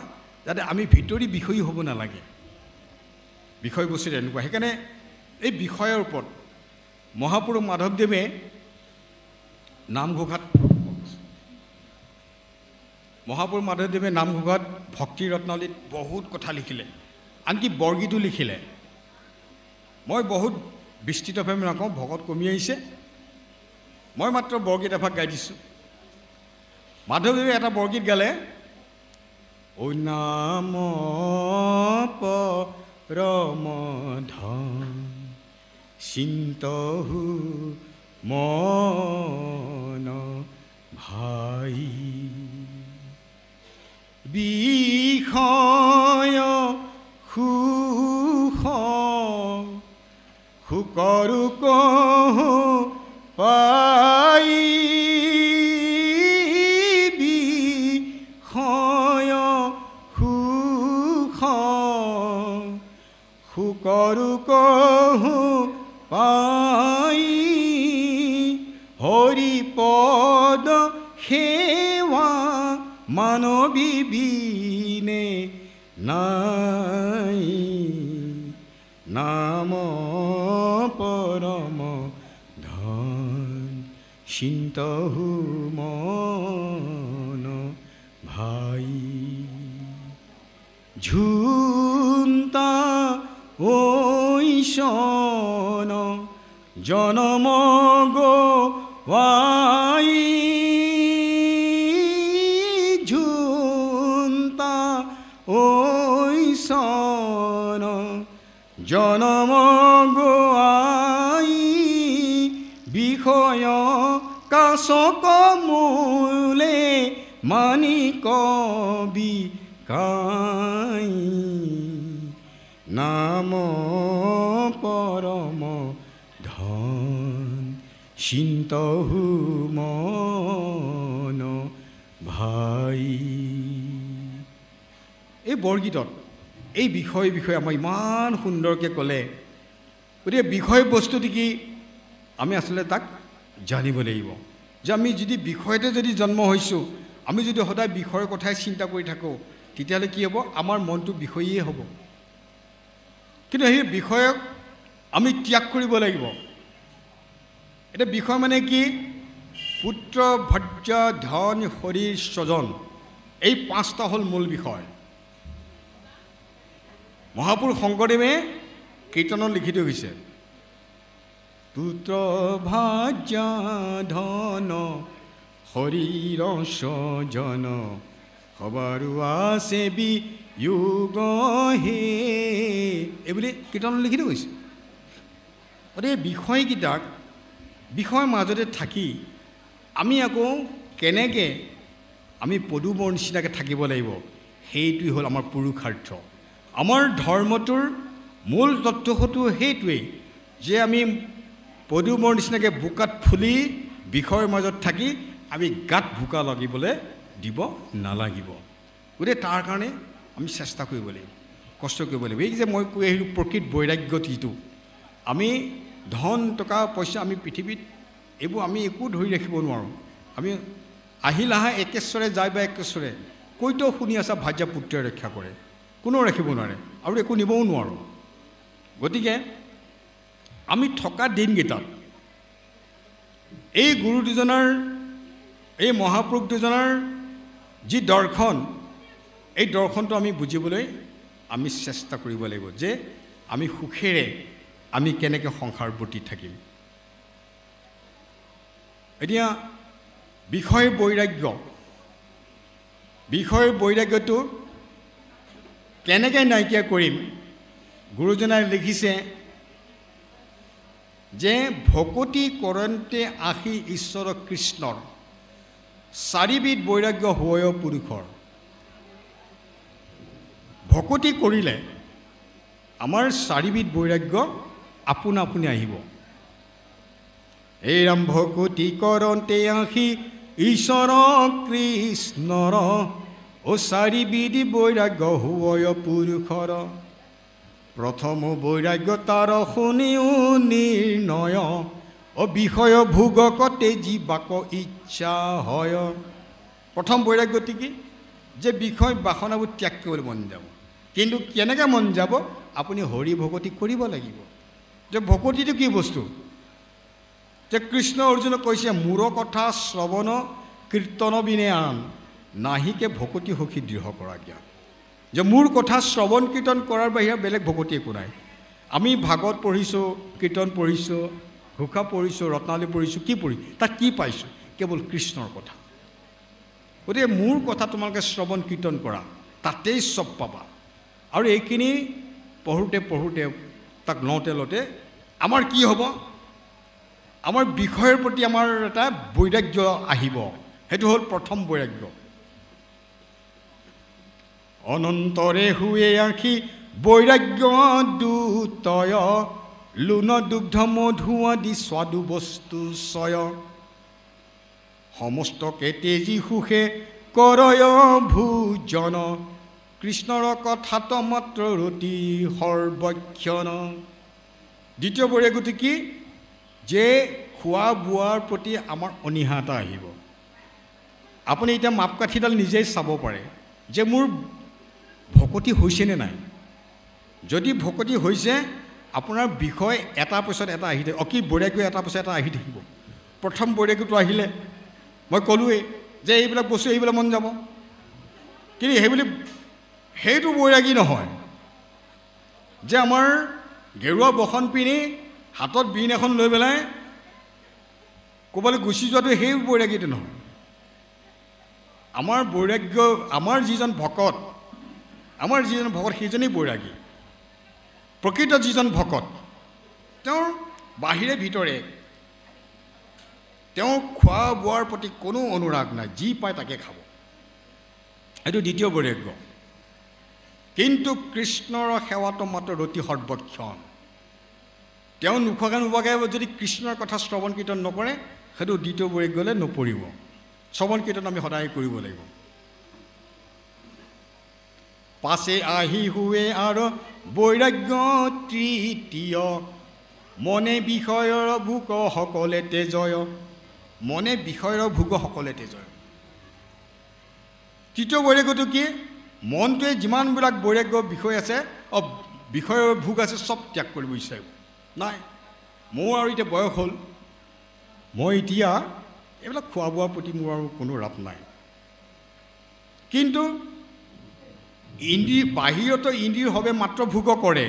যাতে আমি ভিতৰি বিষয়ী হ'ব নালাগে। বিষয় বস্তুটো এনেকুৱা। সেইকাৰণে এই বিষয়ৰ ওপৰত মহাপুৰুষ মাধৱদেৱে নামঘোষাত ভক্তি ৰত্নাৱলীত বহুত কথা লিখিলে, আনকি বৰগীতো লিখিলে। মই বহুত বিস্তৃতভাৱে নকওঁ, ভকত কমি আহিছে, মই মাত্ৰ বৰগীত এভাগ গাই দিছোঁ। মাধৱদেৱে এটা বৰগীত গালে, ঐ নাম পৰম ধন চিন্তহু মন ভাই, বিষয় সুকৰু কহু পাই, বিষয় সুকৰু কহু পাই, হৰিপদ সেৱা মানৱী বিনে নাই, নাম পৰম ধন চিন্তহু মন ভাই, ঝুন্তা ঐশন জনম গোৱাই, ঝুন্তা ঐশন জনম গোৱাই, বিষয় কাছক মূলে মানিক বিকাই, নাম পৰম ধন চিন্তহু মন ভাই। এই বৰগীতত এই বিষয়ে আমাক ইমান সুন্দৰকৈ ক'লে। গতিকে বিষয় বস্তুটো কি, আমি আচলতে তাক জানিব লাগিব। যে আমি যদি বিষয়তে যদি জন্ম হৈছোঁ, আমি যদি সদায় বিষয়ৰ কথাই চিন্তা কৰি থাকোঁ, তেতিয়াহ'লে কি হ'ব? আমাৰ মনটো বিষয়ীয়ে হ'ব। কিন্তু সেই বিষয়ক আমি ত্যাগ কৰিব লাগিব। এতিয়া বিষয় মানে কি? পুত্ৰ ভৰ্য ধন শৰীৰ স্বজন, এই 5টা হ'ল মূল বিষয়। মহাপুৰুষ শংকৰদেৱে কীৰ্তনত লিখি থৈ গৈছে পুত্ৰ ভাজ্যা ধন শৰীৰ স্বজন সবাৰুৱা সেবি যুগ হে এইবুলি কীৰ্তনত লিখি থৈ গৈছে গতিকে বিষয়কেইটাক বিষয়ৰ মাজতে থাকি আমি আকৌ কেনেকৈ আমি পদুমৰ নিচিনাকৈ থাকিব লাগিব সেইটোৱেই হ'ল আমাৰ পুৰুষাৰ্থ আমাৰ ধৰ্মটোৰ মূল তত্ত্বটো সেইটোৱেই যে আমি পদুমৰ নিচিনাকৈ বোকাত ফুলি বিষয়ৰ মাজত থাকি আমি গাত বোকা লাগিবলৈ দিব নালাগিব গতিকে তাৰ কাৰণে আমি চেষ্টা কৰিব লাগিব কষ্ট কৰিব লাগিব এই যে মই কৈ আহিলোঁ প্ৰকৃত বৈৰাগ্য যিটো আমি ধন টকা পইচা আমি পৃথিৱীত এইবোৰ আমি একো ধৰি ৰাখিব নোৱাৰোঁ আমি আহিল আহা একেশ্বৰে যায় বা একেশ্বৰে কৈতো শুনি আছা ভাজ্যা পুত্ৰই ৰক্ষা কৰে কোনো ৰাখিব নোৱাৰে আৰু একো নিবও নোৱাৰোঁ গতিকে আমি থকা দিনকেইটাত এই গুৰু দুজনৰ এই মহাপুৰুষ দুজনৰ যি দৰ্শন এই দৰ্শনটো আমি বুজিবলৈ আমি চেষ্টা কৰিব লাগিব যে আমি সুখেৰে আমি কেনেকৈ সংসাৰ বৰ্তি থাকিম এতিয়া বিষয় বৈৰাগ্যটো কেনেকৈ নাইকিয়া কৰিম গুৰুজনাই লিখিছে যে ভকতি কৰন্তে আহি ঈশ্বৰ কৃষ্ণৰ চাৰিবিধ বৈৰাগ্য হয় পুৰুষৰ ভকতি কৰিলে আমাৰ চাৰিবিধ বৈৰাগ্য আপোনা আপুনি আহিব এই ৰাম ভকতি কৰন্তে আহি ঈশ্বৰ কৃষ্ণৰ ও চাৰিবিধ বৈৰাগ্য হয় পুৰুষৰ প্ৰথম বৈৰাগ্য তাৰ শুনিও নিৰ্ণয় ও বিষয় ভোগকতে জীৱাক ইচ্ছা হয় প্ৰথম বৈৰাগ্যটি কি যে বিষয় বাসনাবোৰ ত্যাগ কৰিবলৈ মন যাব কিন্তু কেনেকৈ মন যাব আপুনি হৰি ভকতি কৰিব লাগিব যে ভকতিটো কি বস্তু যে কৃষ্ণ অৰ্জুনক কৈছে মূৰ কথা শ্ৰৱণ কীৰ্তন বিনে আন নাহিকে ভকতি সখী দৃঢ় কৰা জ্ঞান যে মোৰ কথা শ্ৰৱণ কীৰ্তন কৰাৰ বাহিৰে বেলেগ ভকতি একো নাই আমি ভাগৱত পঢ়িছোঁ কীৰ্তন পঢ়িছোঁ ঘোষা পঢ়িছোঁ ৰত্নাৱলী পঢ়িছোঁ কি পঢ়ি তাত কি পাইছোঁ কেৱল কৃষ্ণৰ কথা গতিকে মোৰ কথা তোমালোকে শ্ৰৱণ কীৰ্তন কৰা তাতেই চব পাবা আৰু এইখিনি পঢ়োঁতে তাক লওঁতে আমাৰ কি হ'ব আমাৰ বিষয়ৰ প্ৰতি আমাৰ এটা বৈৰাগ্য আহিব সেইটো হ'ল প্ৰথম বৈৰাগ্য অনন্তৰে শুৱে আখি বৈৰাগ্য দুতয় লুণ দুগ্ধ মধু আদি স্বাদু বস্তু চয় সমস্তকে তেজী সুখে কৰয় ভোজন কৃষ্ণৰ কথাত মাত্ৰ ৰতি সৰ্বক্ষণ দ্বিতীয় বৈৰাগ্যটো কি যে খোৱা বোৱাৰ প্ৰতি আমাৰ অনীহা এটা আহিব আপুনি এতিয়া মাপকাঠিডাল নিজেই চাব পাৰে যে মোৰ ভকতি হৈছেনে নাই যদি ভকতি হৈছে আপোনাৰ বিষয় এটাৰ পিছত এটা আহি থাকিব কি বৈৰাগ্য এটাৰ পিছত এটা আহি থাকিব প্ৰথম বৈৰাগ্যটো আহিলে মই ক'লোৱেই যে এইবিলাক বস্তু এইবিলাক মন যাব কিন্তু সেইবুলি সেইটো বৈৰাগী নহয় যে আমাৰ গেৰুৱা বসন পিনি হাতত বিন এখন লৈ পেলাই ক'ৰবালৈ গুচি যোৱাটো সেই বৈৰাগীটো নহয় আমাৰ বৈৰাগ্য আমাৰ যিজন ভকত সেইজনেই বৈৰাগী প্ৰকৃত যিজন ভকত তেওঁৰ বাহিৰে ভিতৰে তেওঁ খোৱা বোৱাৰ প্ৰতি কোনো অনুৰাগ নাই যি পায় তাকে খাব এইটো দ্বিতীয় বৈৰাগ্য কিন্তু কৃষ্ণৰ সেৱাটো মাত্ৰ ৰতি সৰ্বক্ষণ তেওঁ নোখোৱাকৈ যদি কৃষ্ণৰ কথা শ্ৰৱণ কীৰ্তন নকৰে সেইটো দ্বিতীয় বৈৰাগ্যলৈ নপৰিব শ্ৰৱণ কীৰ্তন আমি সদায় কৰিব লাগিব পাছে আহি শুৱে আৰু বৈৰাগ্য তৃতীয় মনে বিষয়ৰ ভোগ সকলেতে জয় মনে বিষয়ৰ ভোগ সকলেতে জয় তৃতীয় বৈৰাগ্যটো কি মনটোৱে যিমানবিলাক বৈৰাগ্য বিষয় আছে বিষয়ৰ ভোগ আছে চব ত্যাগ কৰিব বিচাৰিব নাই মোৰ আৰু এতিয়া বয়স হ'ল মই এতিয়া এইবিলাক খোৱা বোৱাৰ প্ৰতি মোৰ আৰু কোনো ৰাপ নাই কিন্তু ইন্দ্ৰিয় বাহিৰতো ইন্দ্ৰিয়ভাৱে মাত্ৰ ভোগ কৰে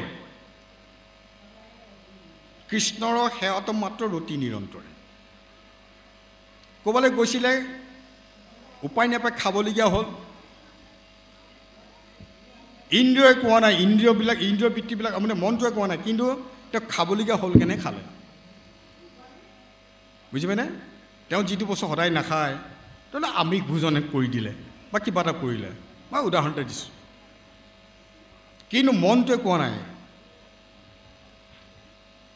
কৃষ্ণৰ সেৱাটো মাত্ৰ ৰতি নিৰন্তৰে ক'বলৈ গৈছিলে উপায় নাপায় খাবলগীয়া হ'ল ইন্দ্ৰিয়ই কোৱা নাই ইন্দ্ৰিয় বৃত্তিবিলাক মানে মনটোৱে কোৱা নাই কিন্তু তেওঁ খাবলগীয়া হ'ল কেনে খালে বুজি পাইনে তেওঁ যিটো বস্তু সদায় নাখায় তেতিয়াহ'লে আমিষ ভোজন কৰি দিলে বা কিবা এটা কৰিলে মই উদাহৰণ এটা দিছোঁ কিন্তু মনটোৱে কোৱা নাই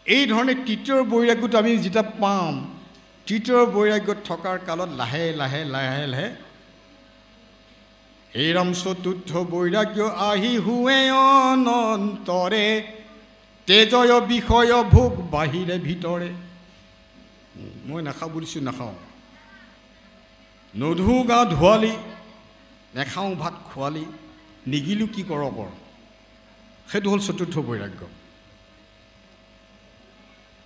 এই ধৰণে তৃতীয় বৈৰাগ্যটো আমি যেতিয়া পাম তৃতীয় বৈৰাগ্যত থকাৰ কালত লাহে লাহে লাহে লাহে এই ৰাম চতুৰ্থ বৈৰাগ্য আহি হুৱে অনন্তৰে তেজয় বিষয় ভোগ বাহিৰে ভিতৰে মই নাখাওঁ বুলিছোঁ নাখাওঁ নধু গা ধোৱালি নেখাওঁ ভাত খোৱালি নিগিলোঁ কি কৰ কৰ সেইটো হ'ল চতুৰ্থ বৈৰাগ্য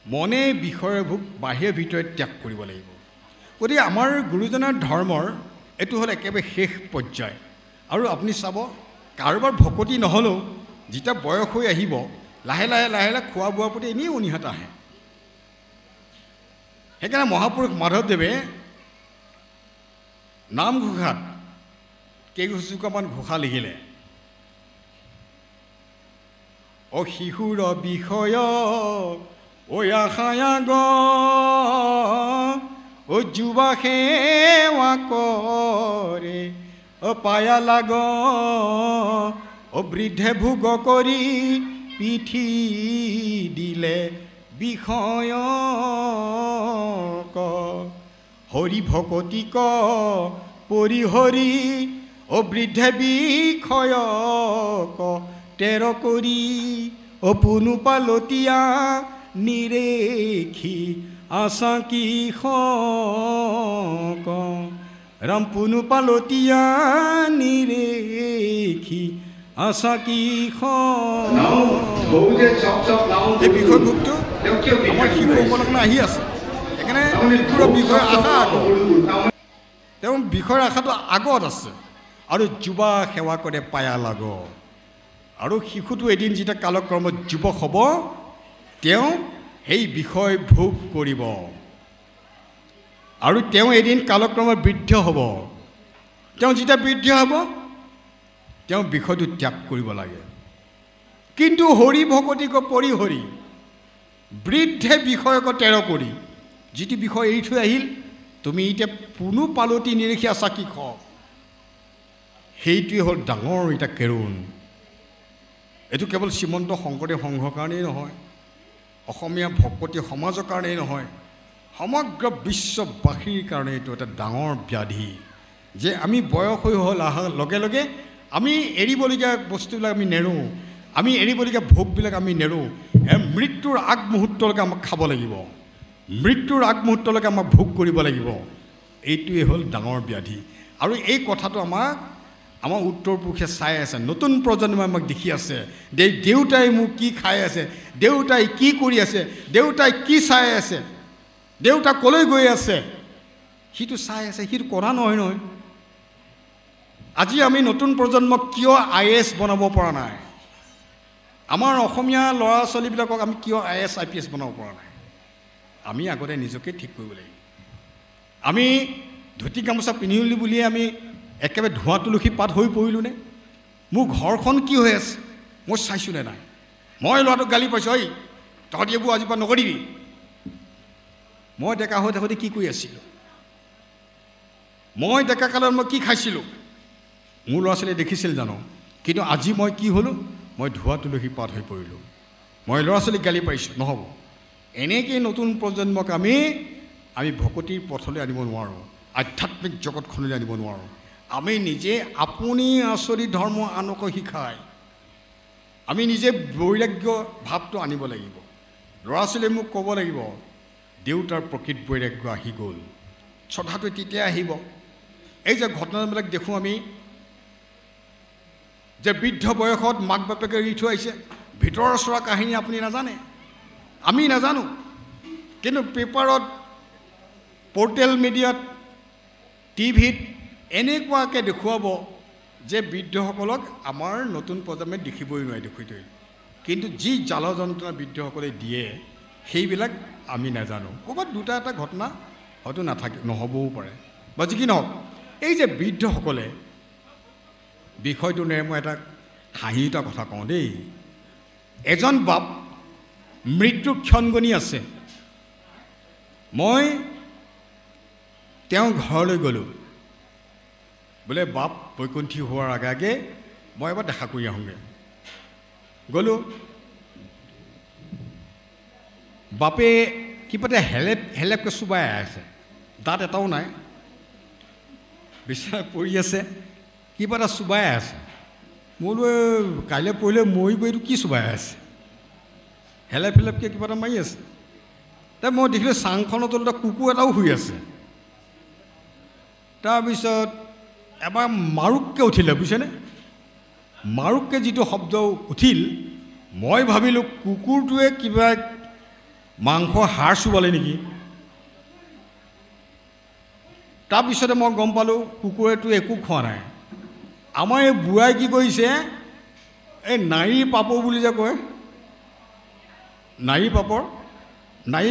মনে বিষয়ৰ ভোগ বাহিৰে ভিতৰে ত্যাগ কৰিব লাগিব গতিকে আমাৰ গুৰুজনাৰ ধৰ্মৰ এইটো হ'ল একেবাৰে শেষ পৰ্যায় আৰু আপুনি চাব কাৰোবাৰ ভকতি নহ'লেও যেতিয়া বয়স হৈ আহিব লাহে লাহে লাহে লাহে খোৱা বোৱাৰ প্ৰতি এনেই অনীহাত আহে সেইকাৰণে মহাপুৰুষ মাধৱদেৱে নামঘোষাত কেইঘোষামান ঘোষা লিখিলে অ শিশুৰ বিষয় ঐ আশায়াগ ও যুৱা সেৱা কৰে ও পায়া লাগ ও বৃদ্ধে ভোগ কৰি পিঠি দিলে বিষয় হৰি ভকতি ক পৰিহৰি ও বৃদ্ধে বিষয় তেৰ কৰি ও পুনু পালতীয়া নিৰেখি আশা কি ৰাম পুনু পালতীয়া নিৰেখি আশা কি এই বিষয়ভোগটো আমাৰ শিশুসকলক আহি আছে সেইকাৰণে শিশুৰ বিষয় আশা তেওঁ বিষয়ৰ আশাটো আগত আছে আৰু যুৱা সেৱা কৰে পায়া লাগ আৰু শিশুটো এদিন যেতিয়া কালক্ৰমত যুৱক হ'ব তেওঁ সেই বিষয় ভোগ কৰিব আৰু তেওঁ এদিন কালক্ৰমত বৃদ্ধ হ'ব তেওঁ যেতিয়া বৃদ্ধ হ'ব তেওঁ বিষয়টো ত্যাগ কৰিব লাগে কিন্তু হৰি ভকতিক পৰিহৰি বৃদ্ধে বিষয়ক তেৰ কৰি যিটো বিষয় এৰি থৈ আহিল তুমি এতিয়া পুনু পালতি নিৰিখি আছা কি সেইটোৱে হ'ল ডাঙৰ এটা কেৰুণ এইটো কেৱল শ্ৰীমন্ত শংকৰদেৱ সংঘৰ কাৰণেই নহয় অসমীয়া ভকতি সমাজৰ কাৰণেই নহয় সমগ্ৰ বিশ্ববাসীৰ কাৰণে এইটো এটা ডাঙৰ ব্যাধি যে আমি বয়স হৈ অহাৰ লগে লগে আমি এৰিবলগীয়া বস্তুবিলাক আমি নেৰোঁ আমি এৰিবলগীয়া ভোগবিলাক আমি নেৰোঁ মৃত্যুৰ আগমুহূৰ্তলৈকে আমাক খাব লাগিব মৃত্যুৰ আগমুহূৰ্তলৈকে আমাক ভোগ কৰিব লাগিব এইটোৱে হ'ল ডাঙৰ ব্যাধি আৰু এই কথাটো আমাৰ উত্তৰ পুৰুষে চাই আছে নতুন প্ৰজন্মই আমাক দেখি আছে দেউতাই মোক কি খাই আছে দেউতাই কি কৰি আছে দেউতাই কি চাই আছে দেউতা ক'লৈ গৈ আছে সিটো চাই আছে সিটো কৰা নহয় আজি আমি নতুন প্ৰজন্মক কিয় IAS বনাব পৰা নাই আমাৰ অসমীয়া ল'ৰা ছোৱালীবিলাকক আমি কিয় IAS IPS বনাব পৰা নাই আমি আগতে নিজকে ঠিক কৰিব লাগিব আমি ধুতি গামোচা পিন্ধিলোঁ বুলিয়ে আমি একেবাৰে ধোঁৱা তুলসী পাত হৈ পৰিলোঁ নে মোৰ ঘৰখন কি হৈ আছে মই চাইছোঁ নে নাই মই ল'ৰাটোক গালি পাইছোঁ ঐ তহঁতি এইবোৰ আজিৰ পৰা নকৰিবি মই ডেকা হৈ থাকোঁতে কি কৰি আছিলোঁ মই ডেকা কালত মই কি খাইছিলোঁ মোৰ ল'ৰা ছোৱালীয়ে দেখিছিল জানো কিন্তু আজি মই কি হ'লোঁ মই ধোঁৱা তুলসী পাত হৈ পৰিলোঁ মই ল'ৰা ছোৱালীক গালি পাৰিছোঁ নহ'ব এনেকৈ নতুন প্ৰজন্মক আমি ভকতিৰ পথলৈ আনিব নোৱাৰোঁ আধ্যাত্মিক জগতখনলৈ আনিব নোৱাৰোঁ আমি নিজে আপুনি আচৰিত ধৰ্ম আনক শিকাই আমি নিজে বৈৰাগ্য ভাৱটো আনিব লাগিব ল'ৰা ছোৱালীয়ে মোক ক'ব লাগিব দেউতাৰ প্ৰকৃত বৈৰাগ্য আহি গ'ল শ্ৰদ্ধাটো তেতিয়া আহিব এই যে ঘটনাবিলাক দেখোঁ আমি যে বৃদ্ধ বয়সত মাক বাপেকে এৰি থৈ আহিছে ভিতৰৰ চৰা কাহিনী আপুনি নাজানে আমি নাজানো কিন্তু পেপাৰত পৰ্টেল মিডিয়াত টিভিত এনেকুৱাকৈ দেখুৱাব যে বৃদ্ধসকলক আমাৰ নতুন প্ৰজন্মই দেখিবই নোৱাৰে দেখি থৈ কিন্তু যি জাল যন্ত্ৰণা বৃদ্ধসকলে দিয়ে সেইবিলাক আমি নাজানো ক'ৰবাত দুটা এটা ঘটনা হয়তো নাথাকে নহ'বও পাৰে বা যি কি নহওক এই যে বৃদ্ধসকলে বিষয়টো নেৰে মই এটা হাঁহি এটা কথা কওঁ দেই এজন বাপ মৃত্যুৰ ক্ষণগণি আছে মই তেওঁ ঘৰলৈ গ'লোঁ বোলে বাপ বৈকুণ্ঠী হোৱাৰ আগে আগে মই এবাৰ দেখা কৰি আহোঁগৈ গ'লোঁ বাপে কিবাতে হেলেপকৈ চুবাই আছে দাঁত এটাও নাই বিচনাত পৰি আছে কিবা এটা চুবাই আছে মই বোলো কাইলৈ পৰিলে মৰিব এইটো কি চুবাই আছে হেলেপকৈ কিবা এটা মাৰি আছে তাই মই দেখিলোঁ চাংখনৰ তলত কুকুৰ এটাও শুই আছে তাৰপিছত এবাৰ মাৰুককৈ উঠিলে বুজিছেনে মাৰুককৈ যিটো শব্দ উঠিল মই ভাবিলোঁ কুকুৰটোৱে কিবা মাংস হাড় চুবালে নেকি তাৰপিছতে মই গম পালোঁ কুকুৰেতো একো খোৱা নাই আমাৰ এই বুঢ়াই কি কৰিছে এই নাৰী পাপৰ বুলি যে কয় নাৰী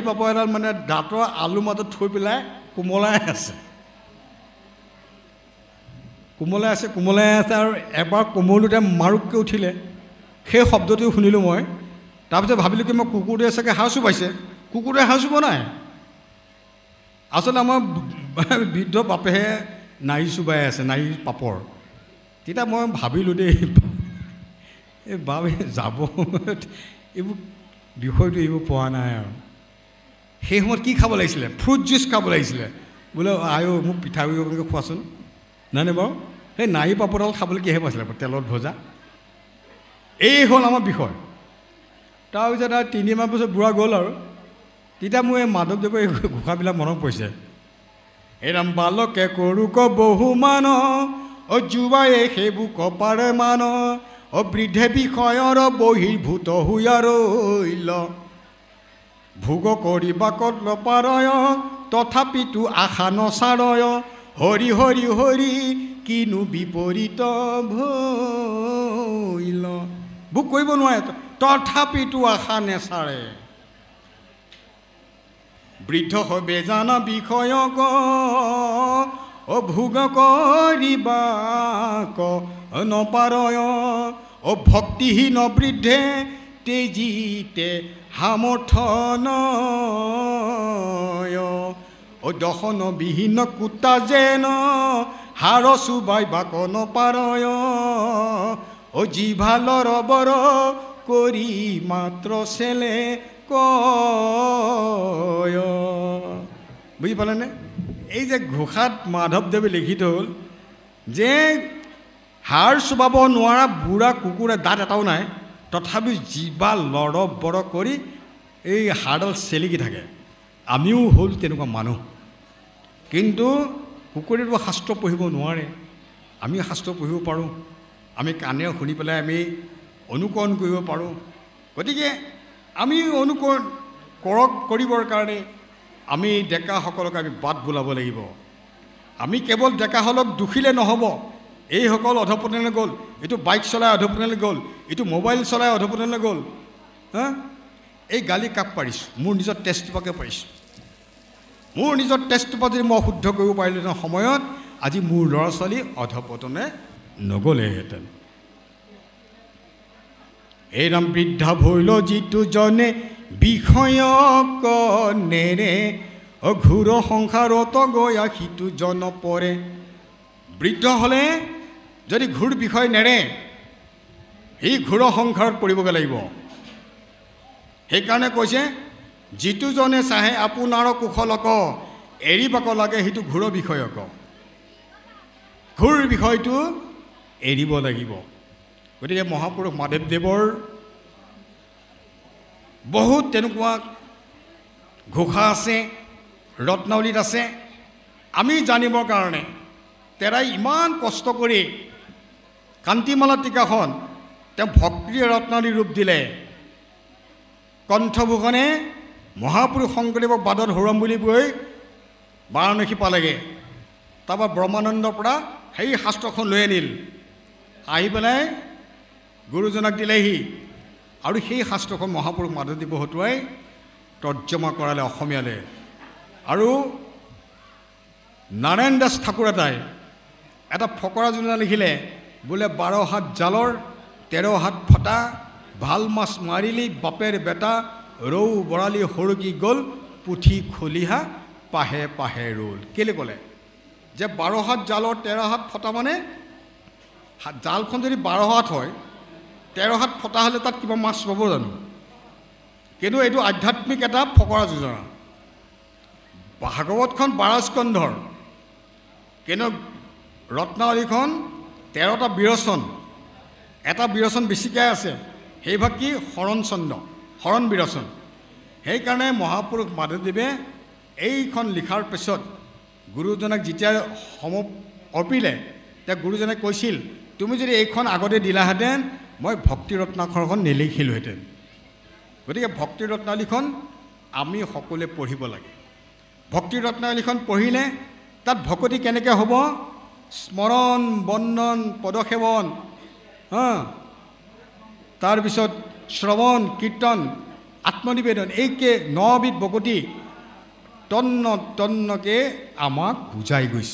পাপৰ এডাল মানে দাঁতৰ আলু মাজত থৈ পেলাই কোমলাই আছে আৰু এবাৰ কোমলোতে মাৰুককৈ উঠিলে সেই শব্দটো শুনিলোঁ মই তাৰপিছত ভাবিলোঁ কি মই কুকুৰটোৱে চাগে হাড় চুবাইছে কুকুৰটোৱে হাড় চুব নাই আচলতে আমাৰ বৃদ্ধ বাপেহে নাৰী চুবাই আছে নাৰী পাপৰ তেতিয়া মই ভাবিলোঁ দেই এই বাপ যাব এইবোৰ বিষয়টো এইবোৰ পোৱা নাই আৰু সেই সময়ত কি খাব লাগিছিলে ফ্ৰুট জুইচ খাব লাগিছিলে বোলে আয়ো মোক পিঠাগুড়ি অকণকৈ খোৱাচোন নাইনে বাৰু সেই নাৰী পাপৰডাল খাবলৈ কিহে পাইছিলে তেলত ভজা এই হ'ল আমাৰ বিষয় তাৰপিছত আৰু 3 মাহ পিছত বুঢ়া গ'ল আৰু তেতিয়া মোৰ এই মাধৱদেৱৰ এই ঘোষাবিলাক মনত পৰিছে এৰাম বালকে কৰোঁ বহুমান যুৱায়ে সেইবোৰ কপাৰে মান বৃদ্ধে বিষয়ৰ বহিৰ্ভূত হুয়াৰৈল ভোগ কৰিবা কত পাৰয় তথাপিতো আশা নচাৰয় হৰি হৰি হৰি কিনো বিপৰীত ভৈল ভোগ কৰিব নোৱাৰে তথাপিতো আশা নেচাৰে বৃদ্ধ হৈ বেজানা বিষয়ক ভোগ কৰিবা নপাৰয় ভক্তিহীন বৃদ্ধে তেজিতে সামৰ্থনয় দশনবিহীন কুটা যেন হাড় চুবাইবা নপাৰয় জিভালৰ বৰ কৰি মাত্ৰ চেলে কয় বুজি পালেনে এই যে ঘোষাত মাধৱদেৱে লিখিত হ'ল যে হাড় চুবাব নোৱাৰা বুঢ়া কুকুৰে দাঁত এটাও নাই তথাপি জিভা লৰব বৰ কৰি এই হাড়ডাল চেলিকি থাকে আমিও হ'ল তেনেকুৱা মানুহ কিন্তু কুকুৰেতো শাস্ত্ৰ পঢ়িব নোৱাৰে আমি শাস্ত্ৰ পঢ়িব পাৰোঁ আমি কাণেৰে শুনি পেলাই আমি অনুকৰণ কৰিব পাৰোঁ গতিকে আমি অনুকৰণ কৰিবৰ কাৰণে আমি ডেকাসকলক আমি বাট বোলাব লাগিব আমি কেৱল ডেকাসকলক দুখিলে নহ'ব এইসকল অধপতনলৈ গ'ল এইটো বাইক চলাই অধপতনলৈ গ'ল এইটো মোবাইল চলাই অধপতনলৈ গ'ল হা এই গালি কাক পাৰিছোঁ মোৰ নিজৰ টেষ্টটোপাকে পাৰিছোঁ মোৰ নিজৰ টেষ্টটোপা যদি মই শুদ্ধ কৰিব পাৰিলোহেঁতেন সময়ত আজি মোৰ ল'ৰা ছোৱালী অধপতনে নগ'লেহেঁতেন এই নাম বৃদ্ধা ভৈল যিটো জনে বিষয়ক নেৰে ঘূৰ সংসাৰত গয়া সিটো জন পৰে বৃদ্ধ হ'লে যদি ঘূৰ বিষয় নেৰে এই ঘূৰ সংসাৰত পৰিবগৈ লাগিব সেইকাৰণে কৈছে যিটো জনে চাহে আপোনাৰ কুশলক এৰিবাক লাগে সেইটো ঘূৰ বিষয়ক ঘূৰ বিষয়টো এৰিব লাগিব গতিকে মহাপুৰুষ মাধৱদেৱৰ বহুত তেনেকুৱা ঘোষা আছে ৰত্নাৱলীত আছে আমি জানিবৰ কাৰণে তেৰাই ইমান কষ্ট কৰি কান্তিমালা টিকাখন তেওঁ ভক্তিৰ ৰত্নাৱলী ৰূপ দিলে কণ্ঠভূষণে মহাপুৰুষ শংকৰদেৱক বাদত হৰুৱাম বুলি কৈ বাৰাণসী পালেগৈ তাৰপৰা ব্ৰহ্মানন্দৰ পৰা সেই শাস্ত্ৰখন লৈ আনিল আহি পেলাই গুৰুজনাক দিলেহি আৰু সেই শাস্ত্ৰখন মহাপুৰুষ মাধৱদেৱ হতুৱাই তৰ্জমা কৰালে অসমীয়ালৈ। আৰু নাৰায়ণ দাস ঠাকুৰতাই এটা ফকৰা যোজনা লিখিলে, বোলে 12 হাত জালৰ 13 হাত ফটা, ভাল মাছ মাৰিলি বাপেৰ বেটা, ৰৌ বৰালি সৰকি গ'ল, পুঠি খলিহা পাহে পাহে ৰোল। কেলে ক'লে যে 12 হাত জালৰ 13 হাত ফটা, মানে জালখন যদি 12 হাত হয় 13 হাত ফটা হ'লে তাত কিবা মাছ পাব জানো? কিন্তু এইটো আধ্যাত্মিক এটা ফকৰা যোজনা। ভাগৱতখন 12 স্কন্ধৰ, কিন্তু ৰত্নাৱলীখন 13টা বিৰচন, এটা বিৰচন বেছিকৈ আছে, সেইভাগ কি শৰণ বিৰচন। সেইকাৰণে মহাপুৰুষ মাধৱদেৱে এইখন লিখাৰ পিছত গুৰুজনাক যেতিয়া অৰ্পিলে, তেতিয়া গুৰুজনে কৈছিল, তুমি যদি এইখন আগতে দিলাহেঁতেন মই ভক্তি ৰত্নাকৰখন নিলিখিলোহেঁতেন। গতিকে ভক্তি ৰত্নাৱলীখন আমি সকলোৱে পঢ়িব লাগে। ভক্তি ৰত্নাৱলীখন পঢ়িলে তাত ভকতি কেনেকৈ হ'ব, স্মৰণ বন্দন পদসেৱন, তাৰপিছত শ্ৰৱণ কীৰ্তন আত্মনিবেদন, এইকে 9 বিধ ভকতি তন্নকে আমাক বুজাই গৈছে।